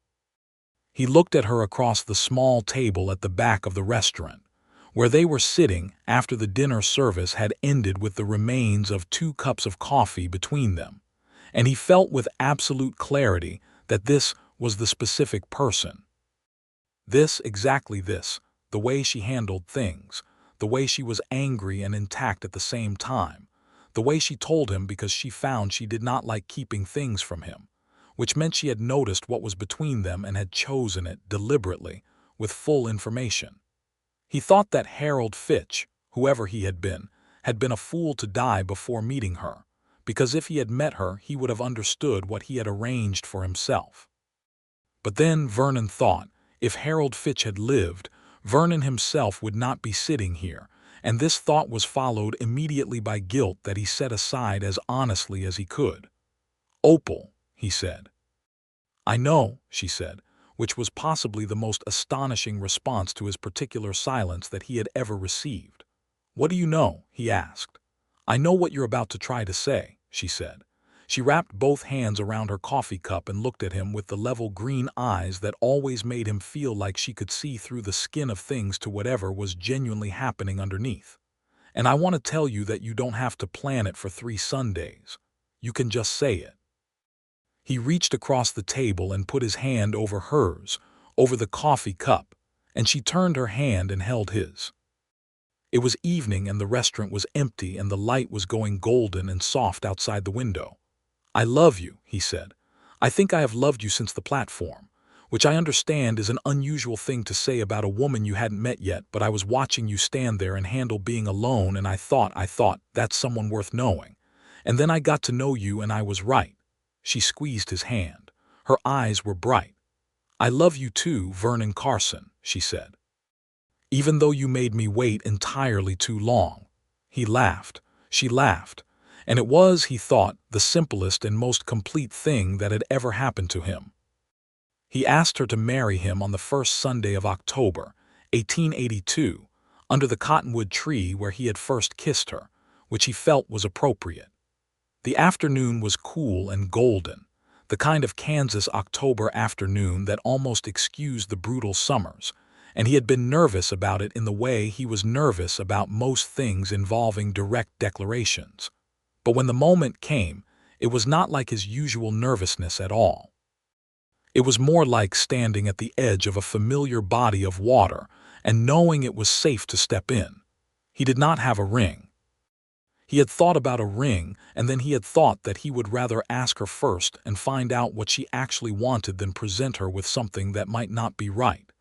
He looked at her across the small table at the back of the restaurant, where they were sitting after the dinner service had ended with the remains of 2 cups of coffee between them, and he felt with absolute clarity that this was the specific person. Exactly this, the way she handled things, the way she was angry and intact at the same time, the way she told him because she found she did not like keeping things from him, which meant she had noticed what was between them and had chosen it deliberately, with full information. He thought that Harold Fitch, whoever he had been a fool to die before meeting her, because if he had met her he would have understood what he had arranged for himself. But then Vernon thought, if Harold Fitch had lived, Vernon himself would not be sitting here, and this thought was followed immediately by guilt that he set aside as honestly as he could. "Opal," he said. "I know," she said, which was possibly the most astonishing response to his particular silence that he had ever received. "What do you know?" he asked. "I know what you're about to try to say," she said. She wrapped both hands around her coffee cup and looked at him with the level green eyes that always made him feel like she could see through the skin of things to whatever was genuinely happening underneath. "And I want to tell you that you don't have to plan it for 3 Sundays. You can just say it." He reached across the table and put his hand over hers, over the coffee cup, and she turned her hand and held his. It was evening and the restaurant was empty and the light was going golden and soft outside the window. "I love you," he said. "I think I have loved you since the platform," which I understand is an unusual thing to say about a woman you hadn't met yet, but I was watching you stand there and handle being alone and I thought, that's someone worth knowing. And then I got to know you and I was right. She squeezed his hand. Her eyes were bright. "I love you too, Vernon Carson," she said. "Even though you made me wait entirely too long." He laughed. She laughed. And it was, he thought, the simplest and most complete thing that had ever happened to him. He asked her to marry him on the first Sunday of October, 1882, under the cottonwood tree where he had first kissed her, which he felt was appropriate. The afternoon was cool and golden, the kind of Kansas October afternoon that almost excused the brutal summers, and he had been nervous about it in the way he was nervous about most things involving direct declarations. But when the moment came, it was not like his usual nervousness at all. It was more like standing at the edge of a familiar body of water and knowing it was safe to step in. He did not have a ring. He had thought about a ring, and then he had thought that he would rather ask her first and find out what she actually wanted than present her with something that might not be right.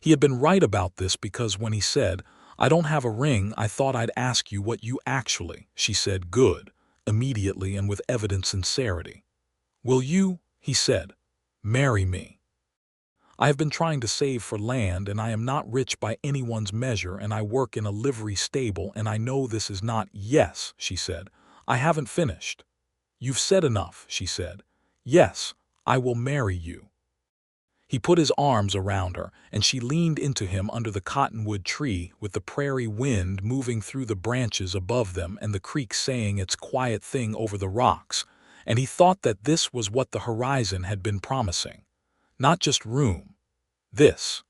He had been right about this because when he said, "I don't have a ring, I thought I'd ask you what you actually," she said, "Good," immediately and with evident sincerity. "Will you," he said, "marry me? I have been trying to save for land and I am not rich by anyone's measure and I work in a livery stable and I know this is not—" "Yes," she said, "I haven't finished." "You've said enough," she said. "Yes, I will marry you." He put his arms around her, and she leaned into him under the cottonwood tree with the prairie wind moving through the branches above them and the creek saying its quiet thing over the rocks, and he thought that this was what the horizon had been promising. Not just room. This.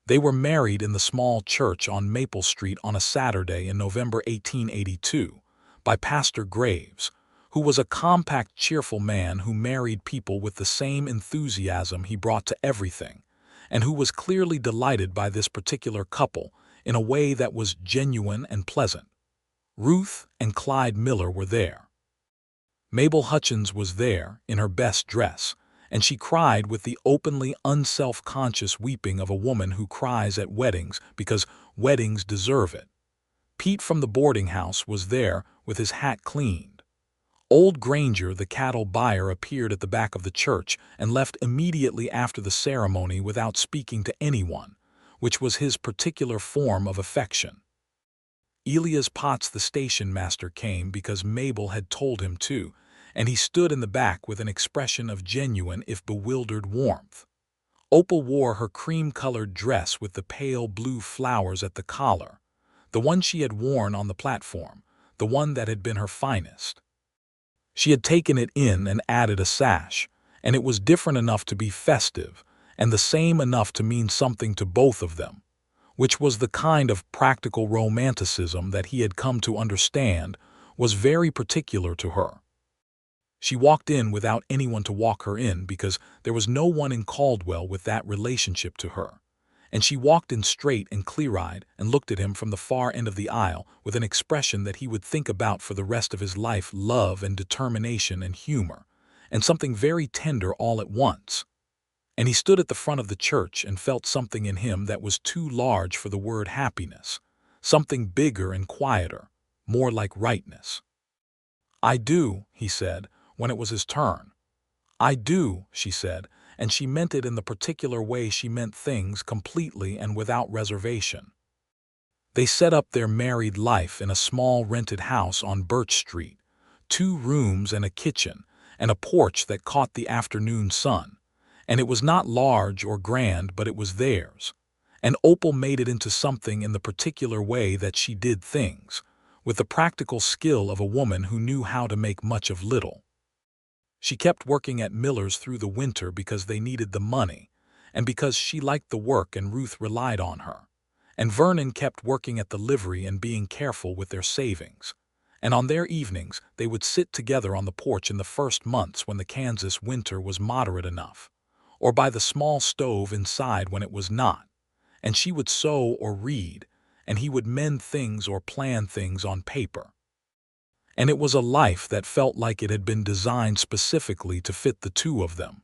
They were married in the small church on Maple Street on a Saturday in November 1882 by Pastor Graves, who was a compact, cheerful man who married people with the same enthusiasm he brought to everything, and who was clearly delighted by this particular couple in a way that was genuine and pleasant. Ruth and Clyde Miller were there. Mabel Hutchins was there in her best dress, and she cried with the openly unself-conscious weeping of a woman who cries at weddings because weddings deserve it. Pete from the boarding house was there with his hat cleaned. Old Granger, the cattle buyer, appeared at the back of the church and left immediately after the ceremony without speaking to anyone, which was his particular form of affection. Elias Potts, the station master, came because Mabel had told him to, and he stood in the back with an expression of genuine if bewildered warmth. Opal wore her cream-colored dress with the pale blue flowers at the collar, the one she had worn on the platform, the one that had been her finest. She had taken it in and added a sash, and it was different enough to be festive, and the same enough to mean something to both of them, which was the kind of practical romanticism that he had come to understand was very particular to her. She walked in without anyone to walk her in because there was no one in Caldwell with that relationship to her, and she walked in straight and clear-eyed and looked at him from the far end of the aisle with an expression that he would think about for the rest of his life: love and determination and humor, and something very tender all at once. And he stood at the front of the church and felt something in him that was too large for the word happiness, something bigger and quieter, more like rightness. "I do," he said, when it was his turn. "I do," she said, and she meant it in the particular way she meant things, completely and without reservation. They set up their married life in a small rented house on Birch Street, 2 rooms and a kitchen, and a porch that caught the afternoon sun. And it was not large or grand, but it was theirs. And Opal made it into something in the particular way that she did things, with the practical skill of a woman who knew how to make much of little. She kept working at Miller's through the winter because they needed the money, and because she liked the work and Ruth relied on her. And Vernon kept working at the Livery and being careful with their savings. And on their evenings, they would sit together on the porch in the first months when the Kansas winter was moderate enough, or by the small stove inside when it was not, and she would sew or read, and he would mend things or plan things on paper. And it was a life that felt like it had been designed specifically to fit the two of them.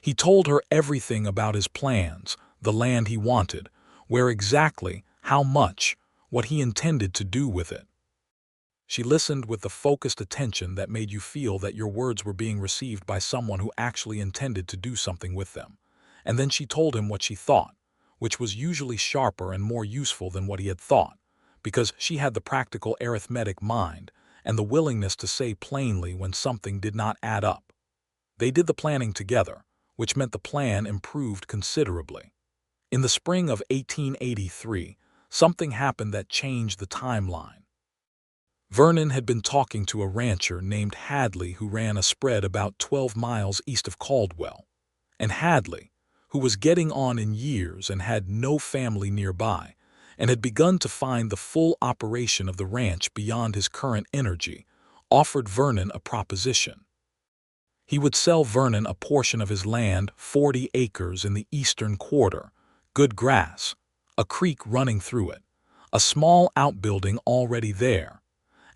He told her everything about his plans, the land he wanted, where exactly, how much, what he intended to do with it. She listened with the focused attention that made you feel that your words were being received by someone who actually intended to do something with them. And then she told him what she thought, which was usually sharper and more useful than what he had thought, because she had the practical arithmetic mind and the willingness to say plainly when something did not add up. They did the planning together, which meant the plan improved considerably. In the spring of 1883, something happened that changed the timeline. Vernon had been talking to a rancher named Hadley who ran a spread about 12 miles east of Caldwell. And Hadley, who was getting on in years and had no family nearby, and had begun to find the full operation of the ranch beyond his current energy, offered Vernon a proposition. He would sell Vernon a portion of his land, 40 acres in the eastern quarter, good grass, a creek running through it, a small outbuilding already there,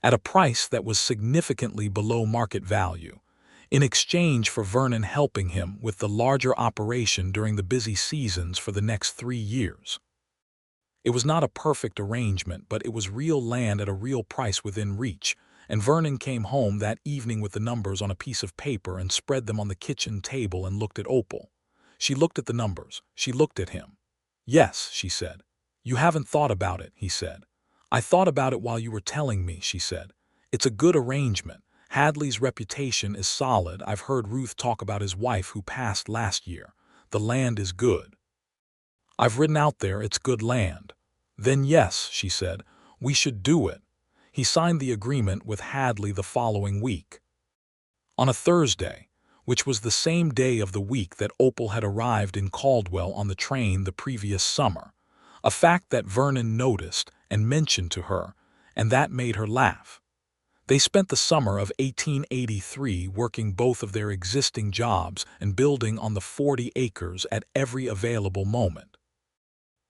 at a price that was significantly below market value, in exchange for Vernon helping him with the larger operation during the busy seasons for the next 3 years. It was not a perfect arrangement, but it was real land at a real price within reach, and Vernon came home that evening with the numbers on a piece of paper and spread them on the kitchen table and looked at Opal. She looked at the numbers. She looked at him. "Yes," she said. "You haven't thought about it," he said. "I thought about it while you were telling me," she said. "It's a good arrangement. Hadley's reputation is solid. I've heard Ruth talk about his wife who passed last year. The land is good. I've ridden out there. It's good land." "Then yes," she said, "we should do it." He signed the agreement with Hadley the following week. On a Thursday, which was the same day of the week that Opal had arrived in Caldwell on the train the previous summer, a fact that Vernon noticed and mentioned to her, and that made her laugh. They spent the summer of 1883 working both of their existing jobs and building on the 40 acres at every available moment.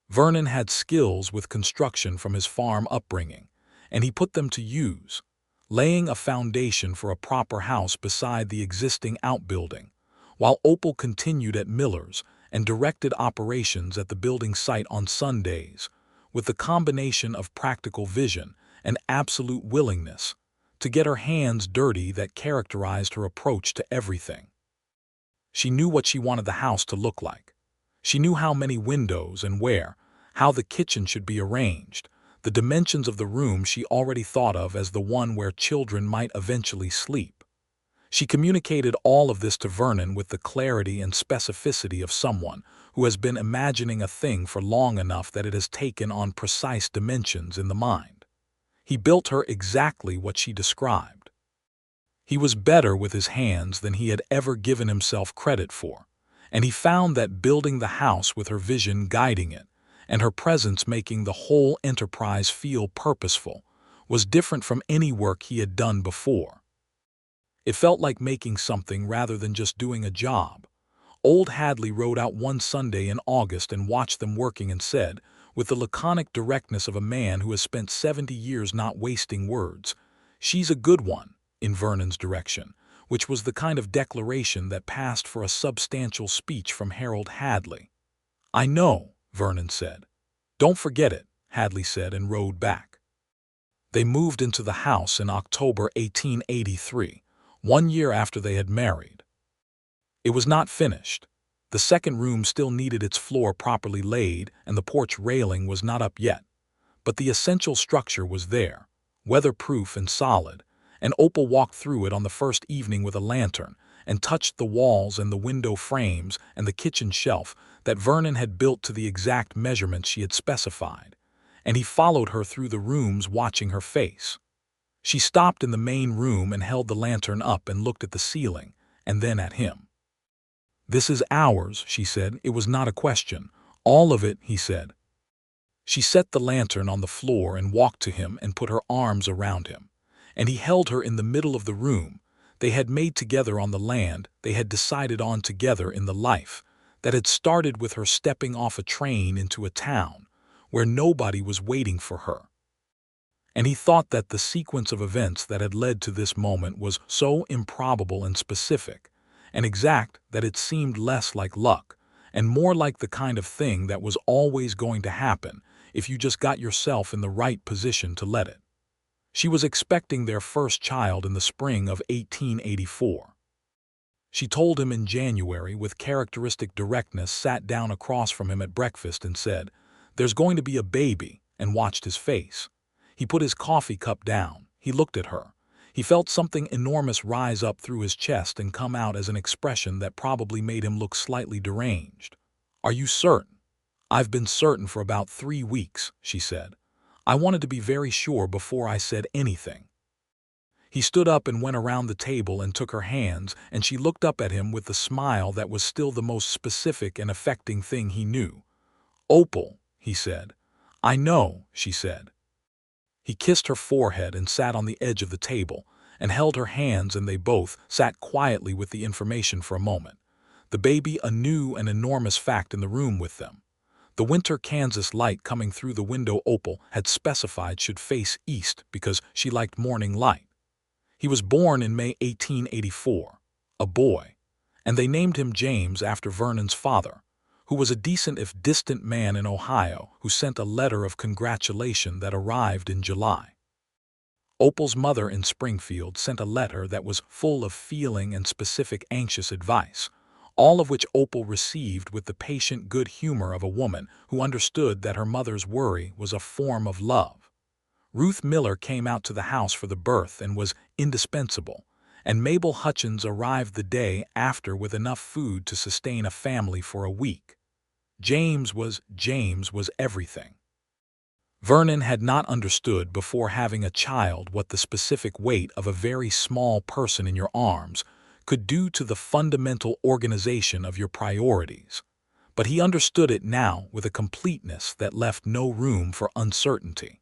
Vernon had skills with construction from his farm upbringing, and he put them to use, laying a foundation for a proper house beside the existing outbuilding, while Opal continued at Miller's and directed operations at the building site on Sundays, with the combination of practical vision and absolute willingness to get her hands dirty that characterized her approach to everything. She knew what she wanted the house to look like. She knew how many windows and where, how the kitchen should be arranged, the dimensions of the room she already thought of as the one where children might eventually sleep. She communicated all of this to Vernon with the clarity and specificity of someone who has been imagining a thing for long enough that it has taken on precise dimensions in the mind. He built her exactly what she described. He was better with his hands than he had ever given himself credit for, and he found that building the house with her vision guiding it, and her presence making the whole enterprise feel purposeful, was different from any work he had done before. It felt like making something rather than just doing a job. Old Hadley rode out one Sunday in August and watched them working and said, with the laconic directness of a man who has spent 70 years not wasting words, "She's a good one," in Vernon's direction, which was the kind of declaration that passed for a substantial speech from Harold Hadley. "I know," Vernon said. "Don't forget it," Hadley said and rode back. They moved into the house in October 1883, 1 year after they had married. It was not finished. The second room still needed its floor properly laid, and the porch railing was not up yet. But the essential structure was there, weatherproof and solid, and Opal walked through it on the first evening with a lantern and touched the walls and the window frames and the kitchen shelf that Vernon had built to the exact measurements she had specified, and he followed her through the rooms watching her face. She stopped in the main room and held the lantern up and looked at the ceiling, and then at him. "This is ours," she said. "It was not a question. All of it," he said. She set the lantern on the floor and walked to him and put her arms around him, and he held her in the middle of the room. They had made together on the land, they had decided on together in the life, that had started with her stepping off a train into a town where nobody was waiting for her. And he thought that the sequence of events that had led to this moment was so improbable and specific and exact that it seemed less like luck and more like the kind of thing that was always going to happen if you just got yourself in the right position to let it. She was expecting their first child in the spring of 1884. She told him in January with characteristic directness, sat down across from him at breakfast and said, "There's going to be a baby," and watched his face. He put his coffee cup down. He looked at her. He felt something enormous rise up through his chest and come out as an expression that probably made him look slightly deranged. "Are you certain?" "I've been certain for about 3 weeks," she said. "I wanted to be very sure before I said anything." He stood up and went around the table and took her hands, and she looked up at him with the smile that was still the most specific and affecting thing he knew. "Opal," he said. "I know," she said. He kissed her forehead and sat on the edge of the table and held her hands, and they both sat quietly with the information for a moment. The baby, a new and enormous fact in the room with them. The winter Kansas light coming through the window Opal had specified should face east because she liked morning light. He was born in May 1884, a boy, and they named him James after Vernon's father, who was a decent if distant man in Ohio who sent a letter of congratulation that arrived in July. Opal's mother in Springfield sent a letter that was full of feeling and specific anxious advice, all of which Opal received with the patient good humor of a woman who understood that her mother's worry was a form of love. Ruth Miller came out to the house for the birth and was indispensable, and Mabel Hutchins arrived the day after with enough food to sustain a family for a week. James was everything. Vernon had not understood before having a child what the specific weight of a very small person in your arms could do to the fundamental organization of your priorities, but he understood it now with a completeness that left no room for uncertainty.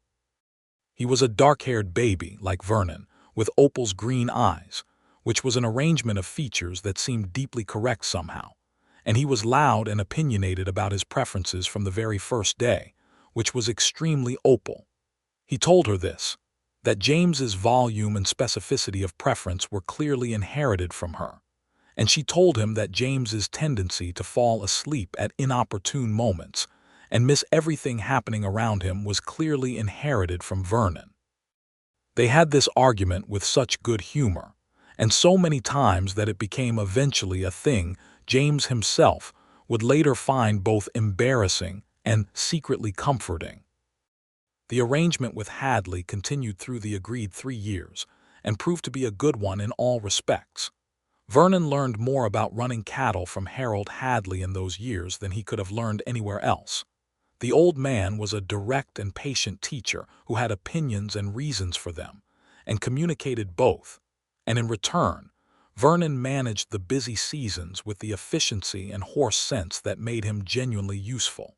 He was a dark-haired baby like Vernon, with Opal's green eyes, which was an arrangement of features that seemed deeply correct somehow, and he was loud and opinionated about his preferences from the very first day, which was extremely Opal. He told her this, that James's volume and specificity of preference were clearly inherited from her, and she told him that James's tendency to fall asleep at inopportune moments and miss everything happening around him was clearly inherited from Vernon. They had this argument with such good humor, and so many times that it became eventually a thing James himself would later find both embarrassing and secretly comforting. The arrangement with Hadley continued through the agreed 3 years and proved to be a good one in all respects. Vernon learned more about running cattle from Harold Hadley in those years than he could have learned anywhere else. The old man was a direct and patient teacher who had opinions and reasons for them, and communicated both, and in return, Vernon managed the busy seasons with the efficiency and horse sense that made him genuinely useful.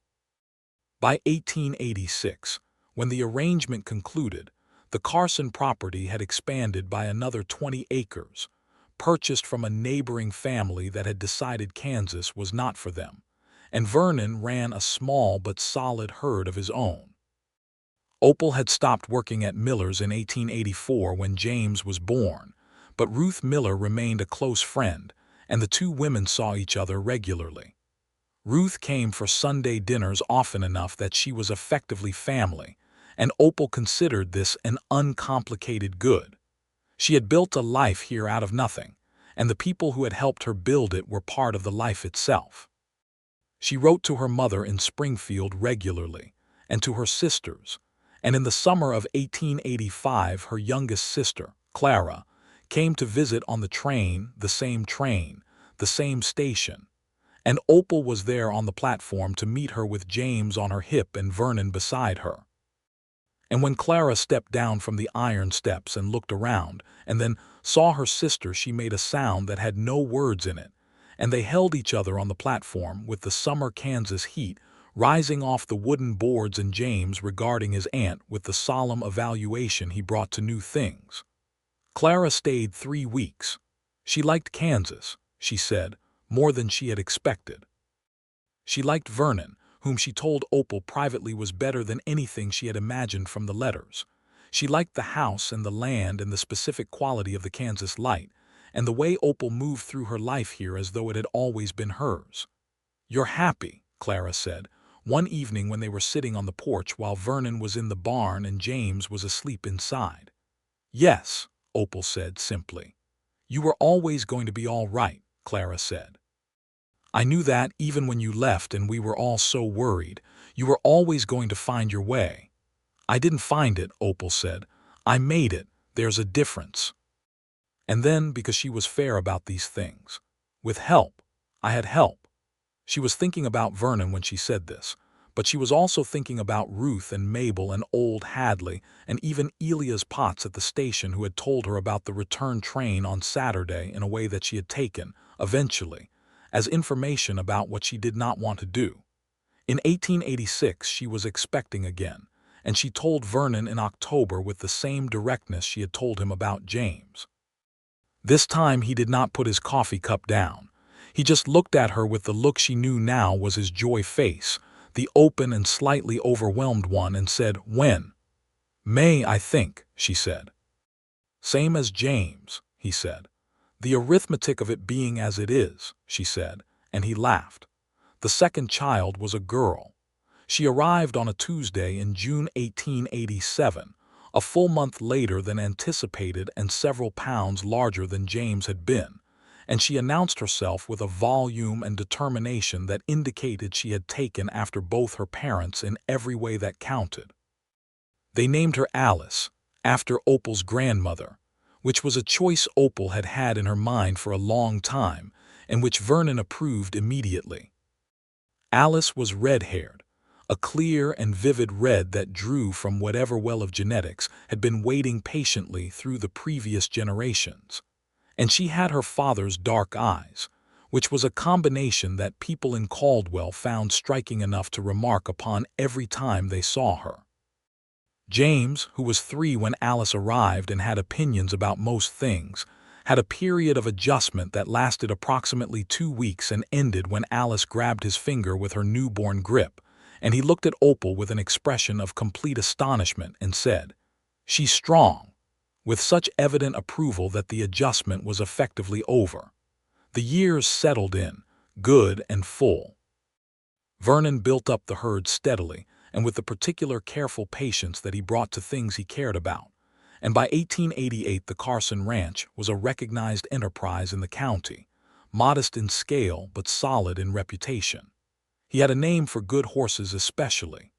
By 1886, when the arrangement concluded, the Carson property had expanded by another 20 acres, purchased from a neighboring family that had decided Kansas was not for them, and Vernon ran a small but solid herd of his own. Opal had stopped working at Miller's in 1884 when James was born, but Ruth Miller remained a close friend, and the two women saw each other regularly. Ruth came for Sunday dinners often enough that she was effectively family, and Opal considered this an uncomplicated good. She had built a life here out of nothing, and the people who had helped her build it were part of the life itself. She wrote to her mother in Springfield regularly, and to her sisters, and in the summer of 1885 her youngest sister, Clara, came to visit on the same station, and Opal was there on the platform to meet her with James on her hip and Vernon beside her. And when Clara stepped down from the iron steps and looked around, and then saw her sister, she made a sound that had no words in it, and they held each other on the platform with the summer Kansas heat rising off the wooden boards and James regarding his aunt with the solemn evaluation he brought to new things. Clara stayed 3 weeks. She liked Kansas, she said, more than she had expected. She liked Vernon, whom she told Opal privately was better than anything she had imagined from the letters. She liked the house and the land and the specific quality of the Kansas light, and the way Opal moved through her life here as though it had always been hers. "You're happy," Clara said, one evening when they were sitting on the porch while Vernon was in the barn and James was asleep inside. "Yes," Opal said simply. "You were always going to be all right," Clara said. "I knew that even when you left and we were all so worried. You were always going to find your way." "I didn't find it," Opal said. "I made it. There's a difference." And then, because she was fair about these things, with help, I had help. She was thinking about Vernon when she said this, but she was also thinking about Ruth and Mabel and old Hadley and even Elias Potts at the station who had told her about the return train on Saturday in a way that she had taken, eventually, as information about what she did not want to do. In 1886 she was expecting again, and she told Vernon in October with the same directness she had told him about James. This time he did not put his coffee cup down. He just looked at her with the look she knew now was his joy face, the open and slightly overwhelmed one, and said, "When?" "May, I think," she said. "Same as James," he said. "The arithmetic of it being as it is," she said, and he laughed. The second child was a girl. She arrived on a Tuesday in June 1887, a full month later than anticipated and several pounds larger than James had been, and she announced herself with a volume and determination that indicated she had taken after both her parents in every way that counted. They named her Alice, after Opal's grandmother, which was a choice Opal had had in her mind for a long time, and which Vernon approved immediately. Alice was red-haired, a clear and vivid red that drew from whatever well of genetics had been waiting patiently through the previous generations. And she had her father's dark eyes, which was a combination that people in Caldwell found striking enough to remark upon every time they saw her. James, who was 3 when Alice arrived and had opinions about most things, had a period of adjustment that lasted approximately 2 weeks and ended when Alice grabbed his finger with her newborn grip, and he looked at Opal with an expression of complete astonishment and said, "She's strong," with such evident approval that the adjustment was effectively over. The years settled in, good and full. Vernon built up the herd steadily and with the particular careful patience that he brought to things he cared about, and by 1888 the Carson Ranch was a recognized enterprise in the county, modest in scale but solid in reputation. He had a name for good horses especially.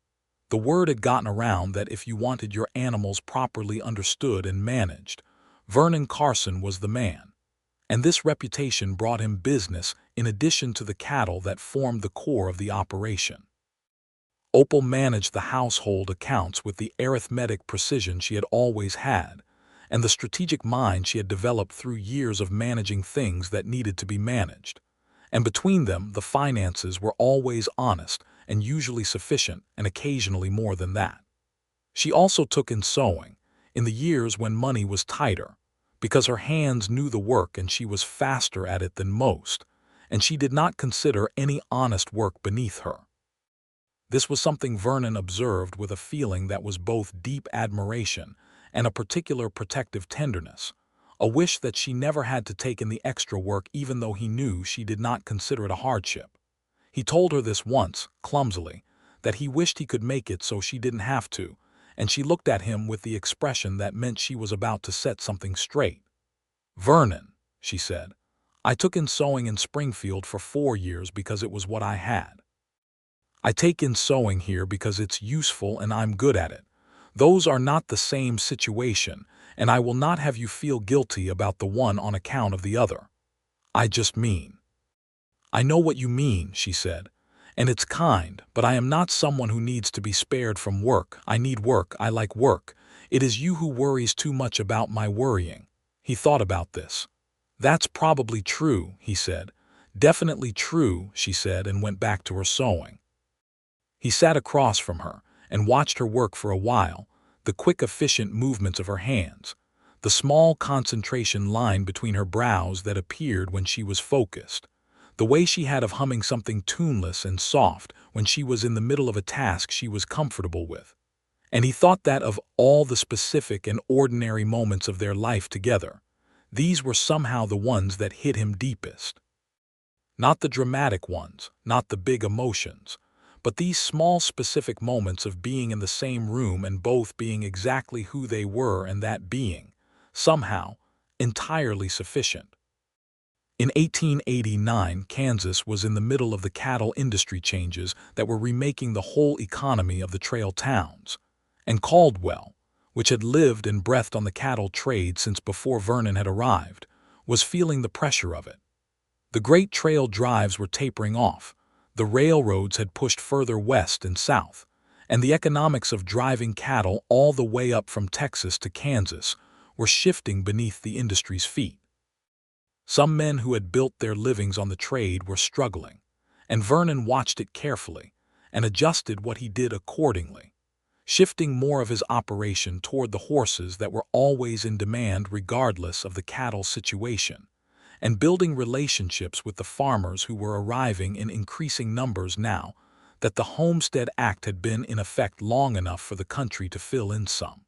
The word had gotten around that if you wanted your animals properly understood and managed, Vernon Carson was the man. And this reputation brought him business in addition to the cattle that formed the core of the operation. Opal managed the household accounts with the arithmetic precision she had always had, and the strategic mind she had developed through years of managing things that needed to be managed. And between them, the finances were always honest and usually sufficient, and occasionally more than that. She also took in sewing, in the years when money was tighter, because her hands knew the work and she was faster at it than most, and she did not consider any honest work beneath her. This was something Vernon observed with a feeling that was both deep admiration and a particular protective tenderness, a wish that she never had to take in the extra work even though he knew she did not consider it a hardship. He told her this once, clumsily, that he wished he could make it so she didn't have to, and she looked at him with the expression that meant she was about to set something straight. "Vernon," she said, "I took in sewing in Springfield for 4 years because it was what I had. I take in sewing here because it's useful and I'm good at it. Those are not the same situation, and I will not have you feel guilty about the one on account of the other. I just mean." "I know what you mean," she said, "and it's kind, but I am not someone who needs to be spared from work. I need work. I like work. It is you who worries too much about my worrying." He thought about this. "That's probably true," he said. "Definitely true," she said, and went back to her sewing. He sat across from her and watched her work for a while, the quick, efficient movements of her hands, the small concentration line between her brows that appeared when she was focused, the way she had of humming something tuneless and soft when she was in the middle of a task she was comfortable with. And he thought that of all the specific and ordinary moments of their life together, these were somehow the ones that hit him deepest. Not the dramatic ones, not the big emotions, but these small specific moments of being in the same room and both being exactly who they were and that being, somehow, entirely sufficient. In 1889, Kansas was in the middle of the cattle industry changes that were remaking the whole economy of the trail towns, and Caldwell, which had lived and breathed on the cattle trade since before Vernon had arrived, was feeling the pressure of it. The great trail drives were tapering off, the railroads had pushed further west and south, and the economics of driving cattle all the way up from Texas to Kansas were shifting beneath the industry's feet. Some men who had built their livings on the trade were struggling, and Vernon watched it carefully and adjusted what he did accordingly, shifting more of his operation toward the horses that were always in demand regardless of the cattle situation, and building relationships with the farmers who were arriving in increasing numbers now that the Homestead Act had been in effect long enough for the country to fill in some.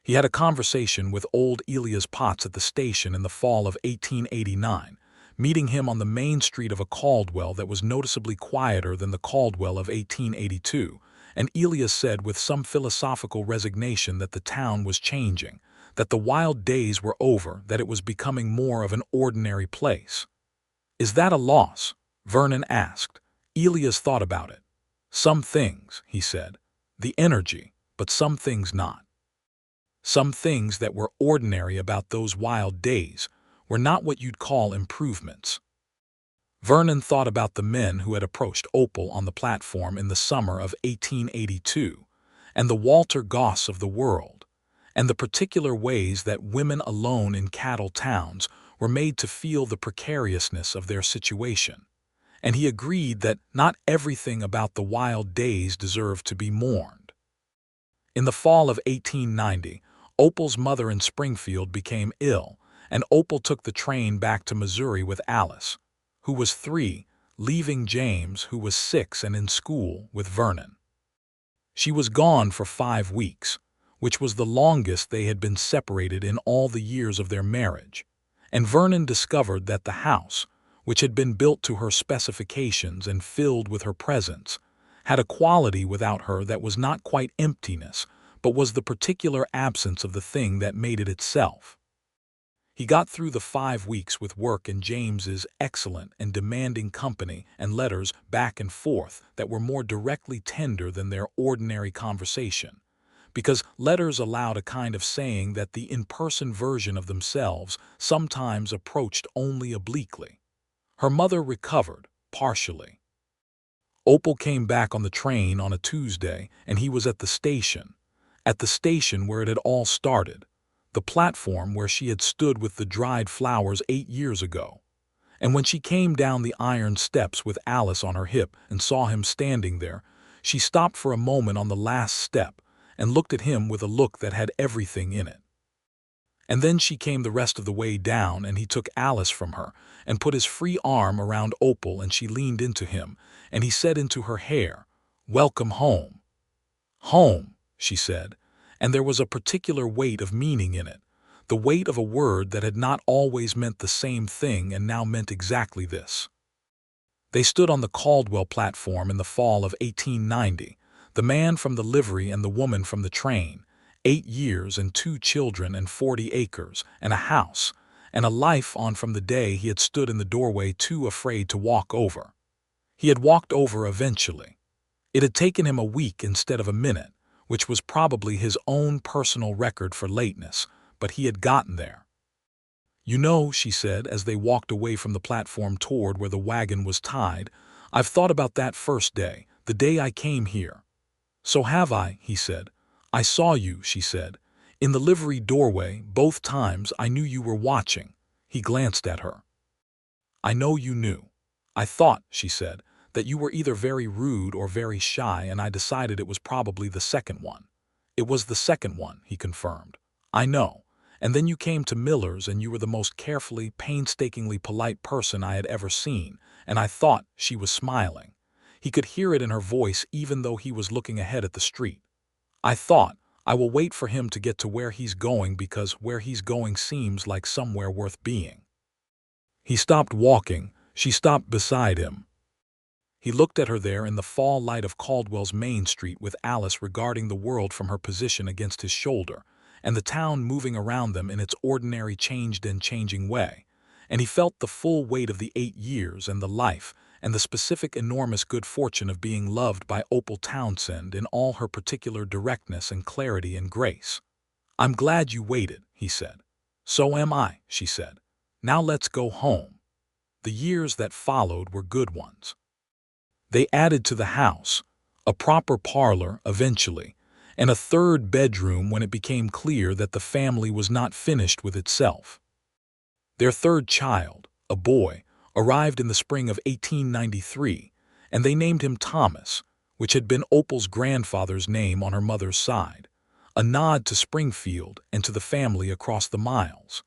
He had a conversation with old Elias Potts at the station in the fall of 1889, meeting him on the main street of a Caldwell that was noticeably quieter than the Caldwell of 1882, and Elias said with some philosophical resignation that the town was changing, that the wild days were over, that it was becoming more of an ordinary place. "Is that a loss?" Vernon asked. Elias thought about it. "Some things," he said, "the energy, but some things not. Some things that were ordinary about those wild days were not what you'd call improvements." Vernon thought about the men who had approached Opal on the platform in the summer of 1882, and the Walter Goss of the world, and the particular ways that women alone in cattle towns were made to feel the precariousness of their situation, and he agreed that not everything about the wild days deserved to be mourned. In the fall of 1890, Opal's mother in Springfield became ill, and Opal took the train back to Missouri with Alice, who was 3, leaving James, who was 6 and in school, with Vernon. She was gone for 5 weeks, which was the longest they had been separated in all the years of their marriage, and Vernon discovered that the house, which had been built to her specifications and filled with her presence, had a quality without her that was not quite emptiness, but was the particular absence of the thing that made it itself. He got through the 5 weeks with work and James's excellent and demanding company and letters back and forth that were more directly tender than their ordinary conversation, because letters allowed a kind of saying that the in-person version of themselves sometimes approached only obliquely. Her mother recovered, partially. Opal came back on the train on a Tuesday, and he was at the station where it had all started, the platform where she had stood with the dried flowers 8 years ago. And when she came down the iron steps with Alice on her hip and saw him standing there, she stopped for a moment on the last step and looked at him with a look that had everything in it. And then she came the rest of the way down, and he took Alice from her and put his free arm around Opal, and she leaned into him, and he said into her hair, "Welcome home." "Home," she said, and there was a particular weight of meaning in it, the weight of a word that had not always meant the same thing and now meant exactly this. They stood on the Caldwell platform in the fall of 1890, the man from the livery and the woman from the train, 8 years and 2 children and 40 acres and a house, and a life on from the day he had stood in the doorway too afraid to walk over. He had walked over eventually. It had taken him a week instead of a minute, which was probably his own personal record for lateness, but he had gotten there. "You know," she said as they walked away from the platform toward where the wagon was tied, "I've thought about that first day, the day I came here." "So have I," he said. "I saw you," she said, "in the livery doorway both times. I knew you were watching." He glanced at her. "I know you knew. I thought," she said, "that you were either very rude or very shy, and I decided it was probably the second one." "It was the second one," he confirmed. "I know. And then you came to Miller's, and you were the most carefully, painstakingly polite person I had ever seen, and I thought," she was smiling. He could hear it in her voice even though he was looking ahead at the street. "I thought, I will wait for him to get to where he's going, because where he's going seems like somewhere worth being." He stopped walking. She stopped beside him. He looked at her there in the fall light of Caldwell's Main Street, with Alice regarding the world from her position against his shoulder, and the town moving around them in its ordinary changed and changing way, and he felt the full weight of the 8 years and the life and the specific enormous good fortune of being loved by Opal Townsend in all her particular directness and clarity and grace. "I'm glad you waited," he said. "So am I," she said. "Now let's go home." The years that followed were good ones. They added to the house, a proper parlor eventually, and a third bedroom when it became clear that the family was not finished with itself. Their third child, a boy, arrived in the spring of 1893, and they named him Thomas, which had been Opal's grandfather's name on her mother's side, a nod to Springfield and to the family across the miles.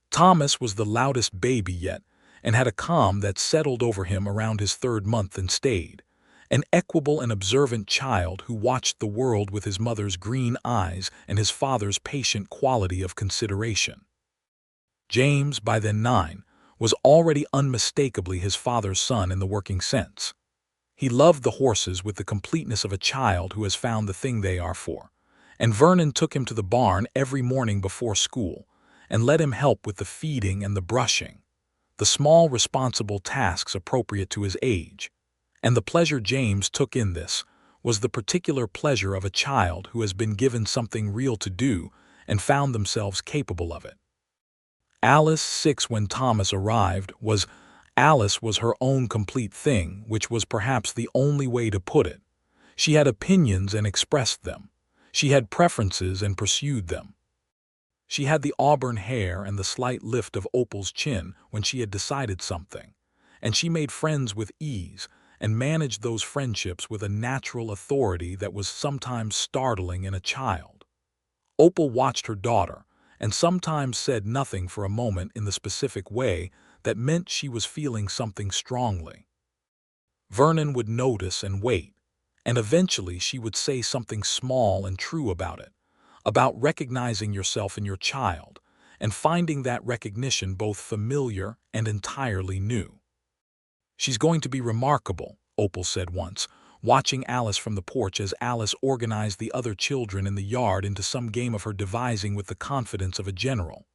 Thomas was the loudest baby yet, and had a calm that settled over him around his 3rd month and stayed, an equable and observant child who watched the world with his mother's green eyes and his father's patient quality of consideration. James, by then 9, was already unmistakably his father's son in the working sense. He loved the horses with the completeness of a child who has found the thing they are for, and Vernon took him to the barn every morning before school and let him help with the feeding and the brushing, the small responsible tasks appropriate to his age. And the pleasure James took in this was the particular pleasure of a child who has been given something real to do and found themselves capable of it. Alice, 6 when Thomas arrived, Alice was her own complete thing, which was perhaps the only way to put it. She had opinions and expressed them. She had preferences and pursued them. She had the auburn hair and the slight lift of Opal's chin when she had decided something, and she made friends with ease and managed those friendships with a natural authority that was sometimes startling in a child. Opal watched her daughter and sometimes said nothing for a moment in the specific way that meant she was feeling something strongly. Vernon would notice and wait, and eventually she would say something small and true about it, about recognizing yourself in your child and finding that recognition both familiar and entirely new. "She's going to be remarkable," Opal said once, watching Alice from the porch as Alice organized the other children in the yard into some game of her devising with the confidence of a general.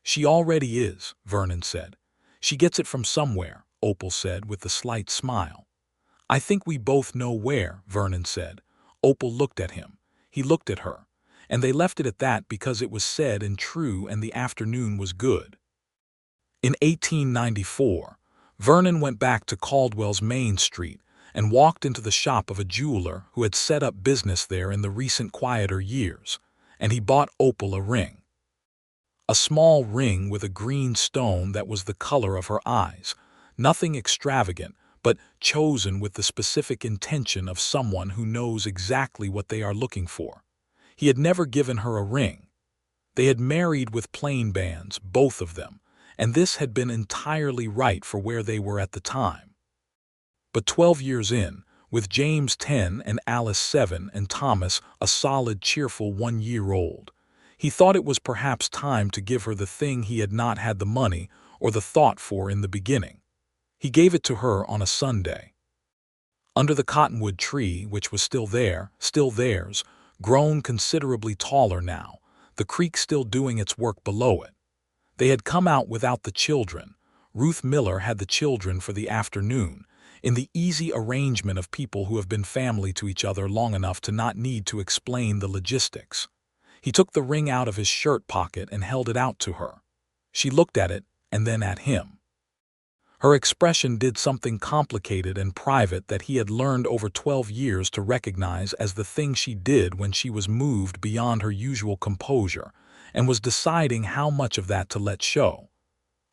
"She already is," Vernon said. "She gets it from somewhere," Opal said with a slight smile. "I think we both know where," Vernon said. Opal looked at him. He looked at her. And they left it at that because it was said and true and the afternoon was good. In 1894, Vernon went back to Caldwell's Main Street and walked into the shop of a jeweler who had set up business there in the recent quieter years, and he bought Opal a ring. A small ring with a green stone that was the color of her eyes, nothing extravagant, but chosen with the specific intention of someone who knows exactly what they are looking for. He had never given her a ring. They had married with plain bands, both of them, and this had been entirely right for where they were at the time. But 12 years in, with James 10 and Alice 7 and Thomas a solid cheerful 1-year-old, he thought it was perhaps time to give her the thing he had not had the money or the thought for in the beginning. He gave it to her on a Sunday. Under the cottonwood tree, which was still there, still theirs, grown considerably taller now, the creek still doing its work below it. They had come out without the children. Ruth Miller had the children for the afternoon, in the easy arrangement of people who have been family to each other long enough to not need to explain the logistics. He took the ring out of his shirt pocket and held it out to her. She looked at it and then at him. Her expression did something complicated and private that he had learned over 12 years to recognize as the thing she did when she was moved beyond her usual composure and was deciding how much of that to let show.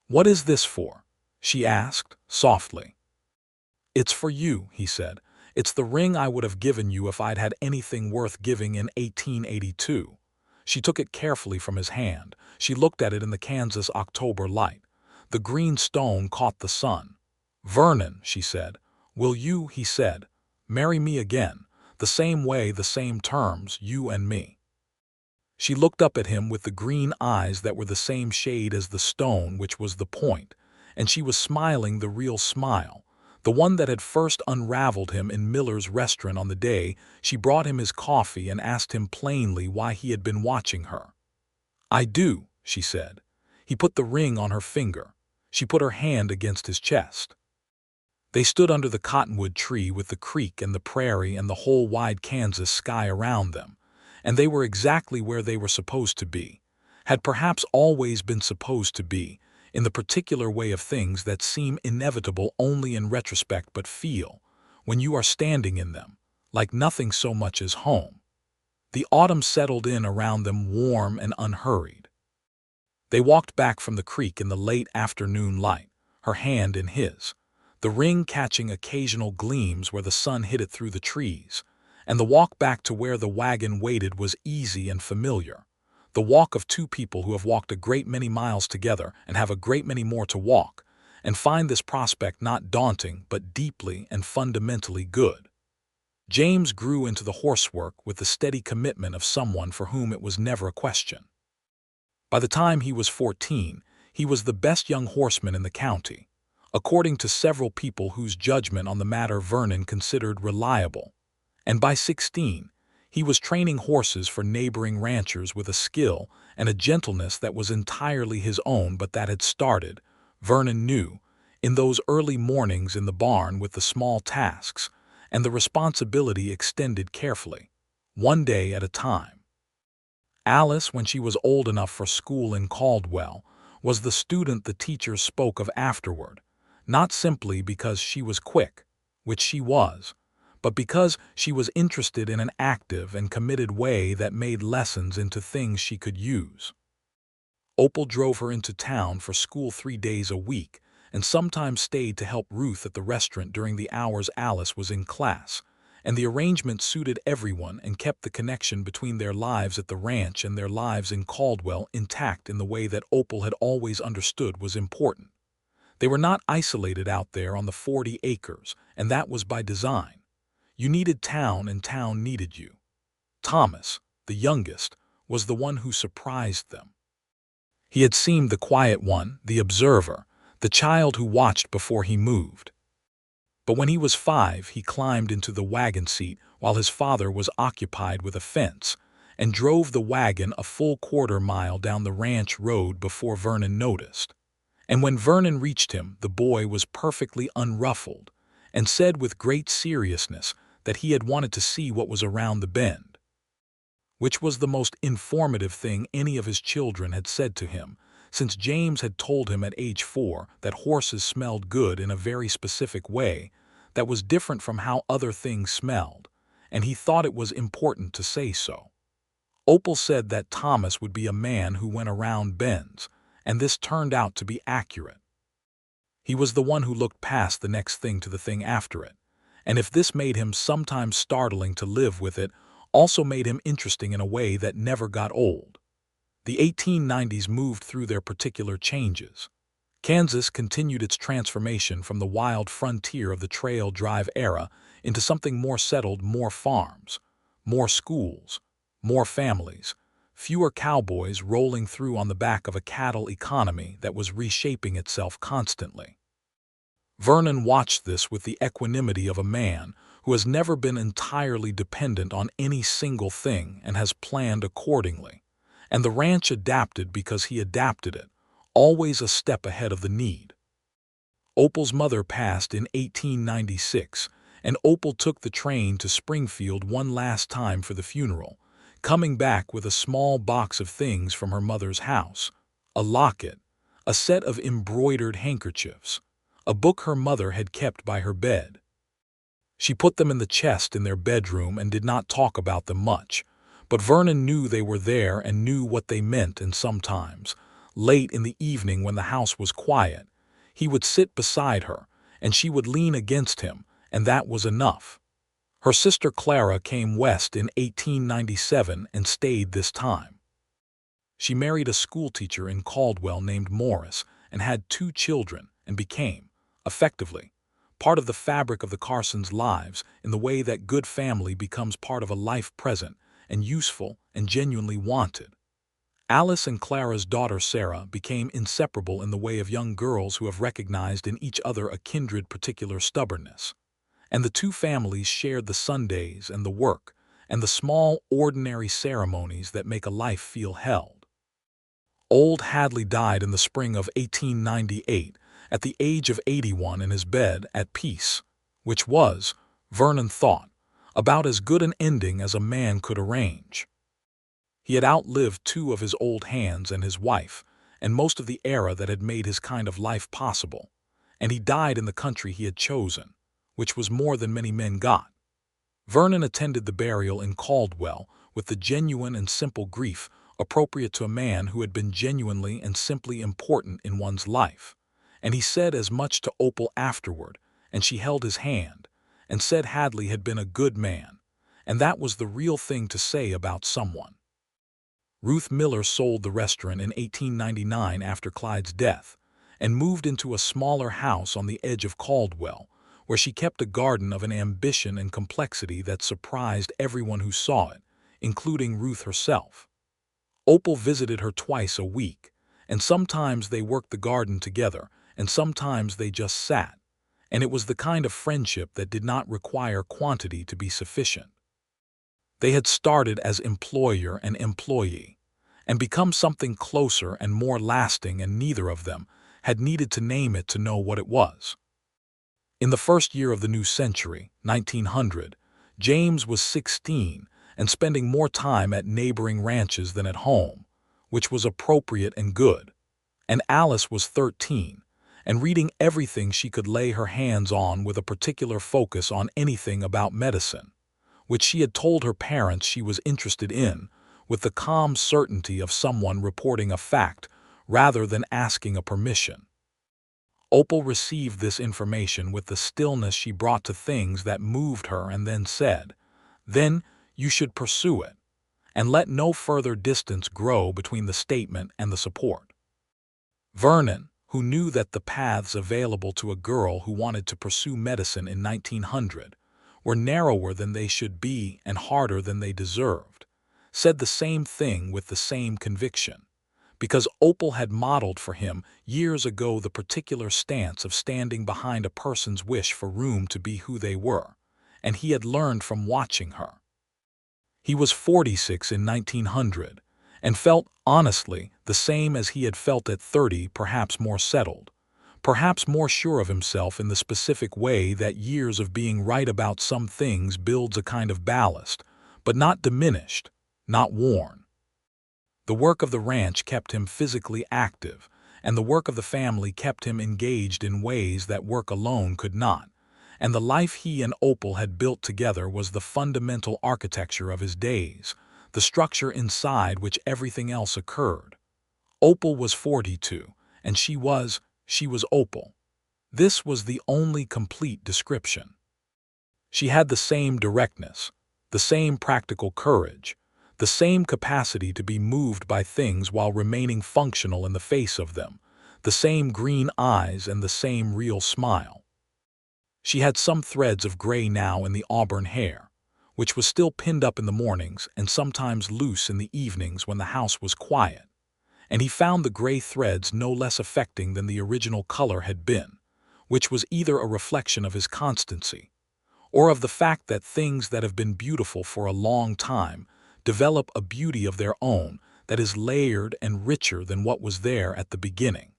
"What is this for?" she asked, softly. "It's for you," he said. "It's the ring I would have given you if I'd had anything worth giving in 1882. She took it carefully from his hand. She looked at it in the Kansas October light. The green stone caught the sun. "Vernon," she said. "Will you," he said, "marry me again, the same way, the same terms, you and me?" She looked up at him with the green eyes that were the same shade as the stone, which was the point, and she was smiling the real smile, the one that had first unraveled him in Miller's restaurant on the day she brought him his coffee and asked him plainly why he had been watching her. "I do," she said. He put the ring on her finger. She put her hand against his chest. They stood under the cottonwood tree with the creek and the prairie and the whole wide Kansas sky around them, and they were exactly where they were supposed to be, had perhaps always been supposed to be, in the particular way of things that seem inevitable only in retrospect but feel, when you are standing in them, like nothing so much as home. The autumn settled in around them warm and unhurried. They walked back from the creek in the late afternoon light, her hand in his, the ring catching occasional gleams where the sun hit it through the trees, and the walk back to where the wagon waited was easy and familiar, the walk of two people who have walked a great many miles together and have a great many more to walk, and find this prospect not daunting but deeply and fundamentally good. James grew into the horsework with the steady commitment of someone for whom it was never a question. By the time he was 14, he was the best young horseman in the county, according to several people whose judgment on the matter Vernon considered reliable, and by 16, he was training horses for neighboring ranchers with a skill and a gentleness that was entirely his own but that had started, Vernon knew, in those early mornings in the barn with the small tasks, and the responsibility extended carefully, one day at a time. Alice, when she was old enough for school in Caldwell, was the student the teachers spoke of afterward, not simply because she was quick, which she was, but because she was interested in an active and committed way that made lessons into things she could use. Opal drove her into town for school 3 days a week and sometimes stayed to help Ruth at the restaurant during the hours Alice was in class, and the arrangement suited everyone and kept the connection between their lives at the ranch and their lives in Caldwell intact in the way that Opal had always understood was important. They were not isolated out there on the 40 acres, and that was by design. You needed town and town needed you. Thomas, the youngest, was the one who surprised them. He had seemed the quiet one, the observer, the child who watched before he moved. But when he was 5, he climbed into the wagon seat while his father was occupied with a fence, and drove the wagon a full quarter-mile down the ranch road before Vernon noticed. And when Vernon reached him, the boy was perfectly unruffled and said with great seriousness that he had wanted to see what was around the bend, which was the most informative thing any of his children had said to him, since James had told him at age 4 that horses smelled good in a very specific way that was different from how other things smelled, and he thought it was important to say so. Opal said that Thomas would be a man who went around bends, and this turned out to be accurate. He was the one who looked past the next thing to the thing after it, and if this made him sometimes startling to live with, it also made him interesting in a way that never got old. The 1890s moved through their particular changes. Kansas continued its transformation from the wild frontier of the trail drive era into something more settled, more farms, more schools, more families, fewer cowboys rolling through on the back of a cattle economy that was reshaping itself constantly. Vernon watched this with the equanimity of a man who has never been entirely dependent on any single thing and has planned accordingly. And the ranch adapted because he adapted it, always a step ahead of the need. Opal's mother passed in 1896, and Opal took the train to Springfield one last time for the funeral, coming back with a small box of things from her mother's house: a locket, a set of embroidered handkerchiefs, a book her mother had kept by her bed. She put them in the chest in their bedroom and did not talk about them much, but Vernon knew they were there and knew what they meant, and sometimes, late in the evening when the house was quiet, he would sit beside her, and she would lean against him, and that was enough. Her sister Clara came west in 1897 and stayed this time. She married a schoolteacher in Caldwell named Morris and had 2 children and became, effectively, part of the fabric of the Carsons' lives in the way that good family becomes part of a life present and useful and genuinely wanted. Alice and Clara's daughter Sarah became inseparable in the way of young girls who have recognized in each other a kindred particular stubbornness. And the 2 families shared the Sundays and the work and the small, ordinary ceremonies that make a life feel held. Old Hadley died in the spring of 1898 at the age of 81 in his bed at peace, which was, Vernon thought, about as good an ending as a man could arrange. He had outlived 2 of his old hands and his wife, and most of the era that had made his kind of life possible, and he died in the country he had chosen, which was more than many men got. Vernon attended the burial in Caldwell with the genuine and simple grief appropriate to a man who had been genuinely and simply important in one's life, and he said as much to Opal afterward, and she held his hand, and said Hadley had been a good man, and that was the real thing to say about someone. Ruth Miller sold the restaurant in 1899 after Clyde's death, and moved into a smaller house on the edge of Caldwell, where she kept a garden of an ambition and complexity that surprised everyone who saw it, including Ruth herself. Opal visited her twice a week, and sometimes they worked the garden together, and sometimes they just sat, and it was the kind of friendship that did not require quantity to be sufficient. They had started as employer and employee, and become something closer and more lasting, and neither of them had needed to name it to know what it was. In the first year of the new century, 1900, James was 16 and spending more time at neighboring ranches than at home, which was appropriate and good, and Alice was 13 and reading everything she could lay her hands on with a particular focus on anything about medicine, which she had told her parents she was interested in, with the calm certainty of someone reporting a fact rather than asking a permission. Opal received this information with the stillness she brought to things that moved her, and then said, "Then you should pursue it, and let no further distance grow between the statement and the support." Vernon, who knew that the paths available to a girl who wanted to pursue medicine in 1900 were narrower than they should be and harder than they deserved, said the same thing with the same conviction, because Opal had modeled for him years ago the particular stance of standing behind a person's wish for room to be who they were, and he had learned from watching her. He was 46 in 1900, and felt, honestly, the same as he had felt at 30, perhaps more settled, perhaps more sure of himself in the specific way that years of being right about some things builds a kind of ballast, but not diminished, not worn. The work of the ranch kept him physically active, and the work of the family kept him engaged in ways that work alone could not, and the life he and Opal had built together was the fundamental architecture of his days, the structure inside which everything else occurred. Opal was 42, and she was Opal. This was the only complete description. She had the same directness, the same practical courage, the same capacity to be moved by things while remaining functional in the face of them, the same green eyes and the same real smile. She had some threads of gray now in the auburn hair, which was still pinned up in the mornings and sometimes loose in the evenings when the house was quiet, and he found the gray threads no less affecting than the original color had been, which was either a reflection of his constancy, or of the fact that things that have been beautiful for a long time develop a beauty of their own that is layered and richer than what was there at the beginning.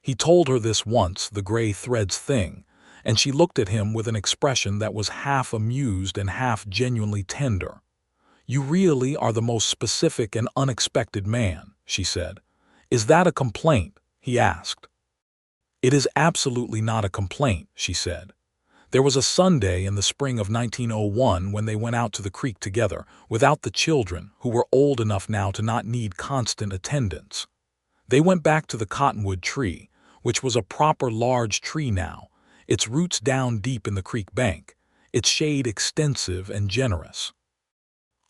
He told her this once, the gray threads thing, and she looked at him with an expression that was half amused and half genuinely tender. "You really are the most specific and unexpected man," she said. "Is that a complaint?" he asked. "It is absolutely not a complaint," she said. There was a Sunday in the spring of 1901 when they went out to the creek together, without the children, who were old enough now to not need constant attendance. They went back to the cottonwood tree, which was a proper large tree now, its roots down deep in the creek bank, its shade extensive and generous.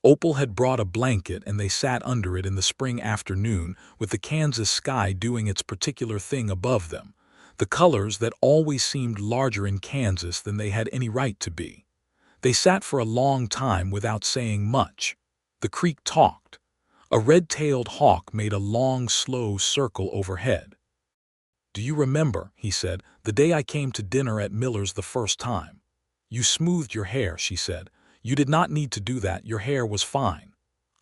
Opal had brought a blanket and they sat under it in the spring afternoon with the Kansas sky doing its particular thing above them, the colors that always seemed larger in Kansas than they had any right to be. They sat for a long time without saying much. The creek talked. A red-tailed hawk made a long, slow circle overhead. "Do you remember," he said, "the day I came to dinner at Miller's the first time? You smoothed your hair," she said. "You did not need to do that, your hair was fine."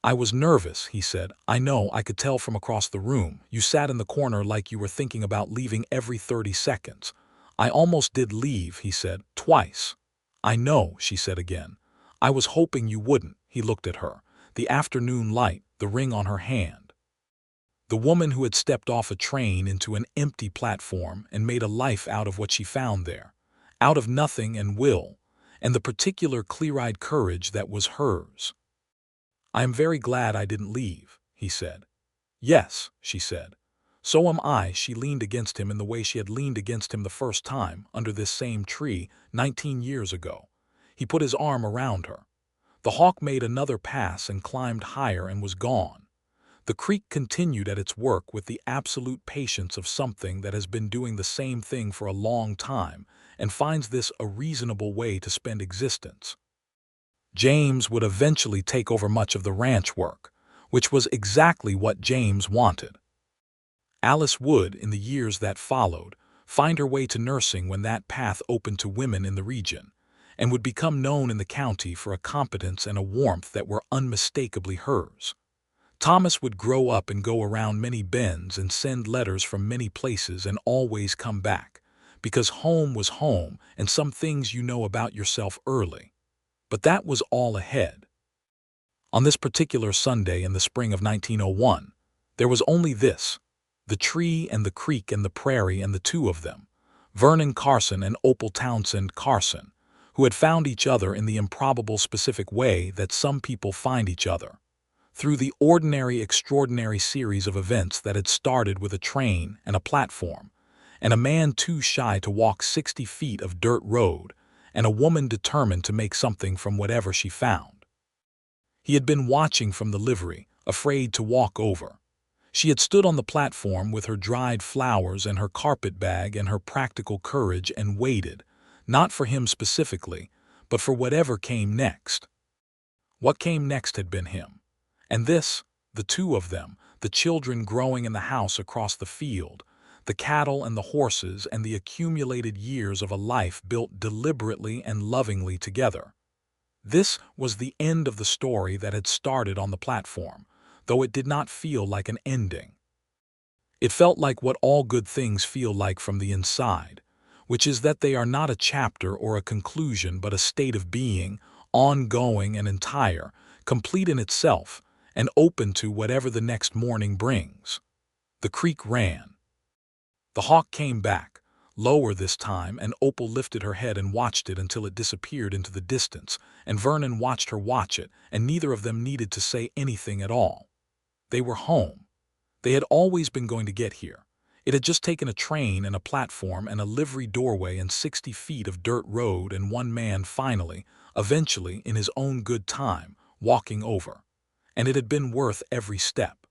"I was nervous," he said. "I know, I could tell from across the room. You sat in the corner like you were thinking about leaving every 30 seconds. I almost did leave," he said, "twice." "I know," she said again. "I was hoping you wouldn't." He looked at her, the afternoon light, the ring on her hand. The woman who had stepped off a train into an empty platform and made a life out of what she found there, out of nothing and will, and the particular clear-eyed courage that was hers. "I am very glad I didn't leave," he said. "Yes," she said. "So am I." She leaned against him in the way she had leaned against him the first time, under this same tree, 19 years ago. He put his arm around her. The hawk made another pass and climbed higher and was gone. The creek continued at its work with the absolute patience of something that has been doing the same thing for a long time and finds this a reasonable way to spend existence. James would eventually take over much of the ranch work, which was exactly what James wanted. Alice would, in the years that followed, find her way to nursing when that path opened to women in the region, and would become known in the county for a competence and a warmth that were unmistakably hers. Thomas would grow up and go around many bends and send letters from many places and always come back, because home was home and some things you know about yourself early. But that was all ahead. On this particular Sunday in the spring of 1901, there was only this, the tree and the creek and the prairie and the two of them, Vernon Carson and Opal Townsend Carson, who had found each other in the improbable specific way that some people find each other, through the ordinary extraordinary series of events that had started with a train and a platform, and a man too shy to walk 60 feet of dirt road, and a woman determined to make something from whatever she found. He had been watching from the livery, afraid to walk over. She had stood on the platform with her dried flowers and her carpetbag and her practical courage and waited, not for him specifically, but for whatever came next. What came next had been him. And this, the two of them, the children growing in the house across the field, the cattle and the horses and the accumulated years of a life built deliberately and lovingly together. This was the end of the story that had started on the platform, though it did not feel like an ending. It felt like what all good things feel like from the inside, which is that they are not a chapter or a conclusion but a state of being, ongoing and entire, complete in itself, and open to whatever the next morning brings. The creek ran. The hawk came back, lower this time, and Opal lifted her head and watched it until it disappeared into the distance, and Vernon watched her watch it, and neither of them needed to say anything at all. They were home. They had always been going to get here. It had just taken a train and a platform and a livery doorway and 60 feet of dirt road and one man finally, eventually, in his own good time, walking over. And it had been worth every step.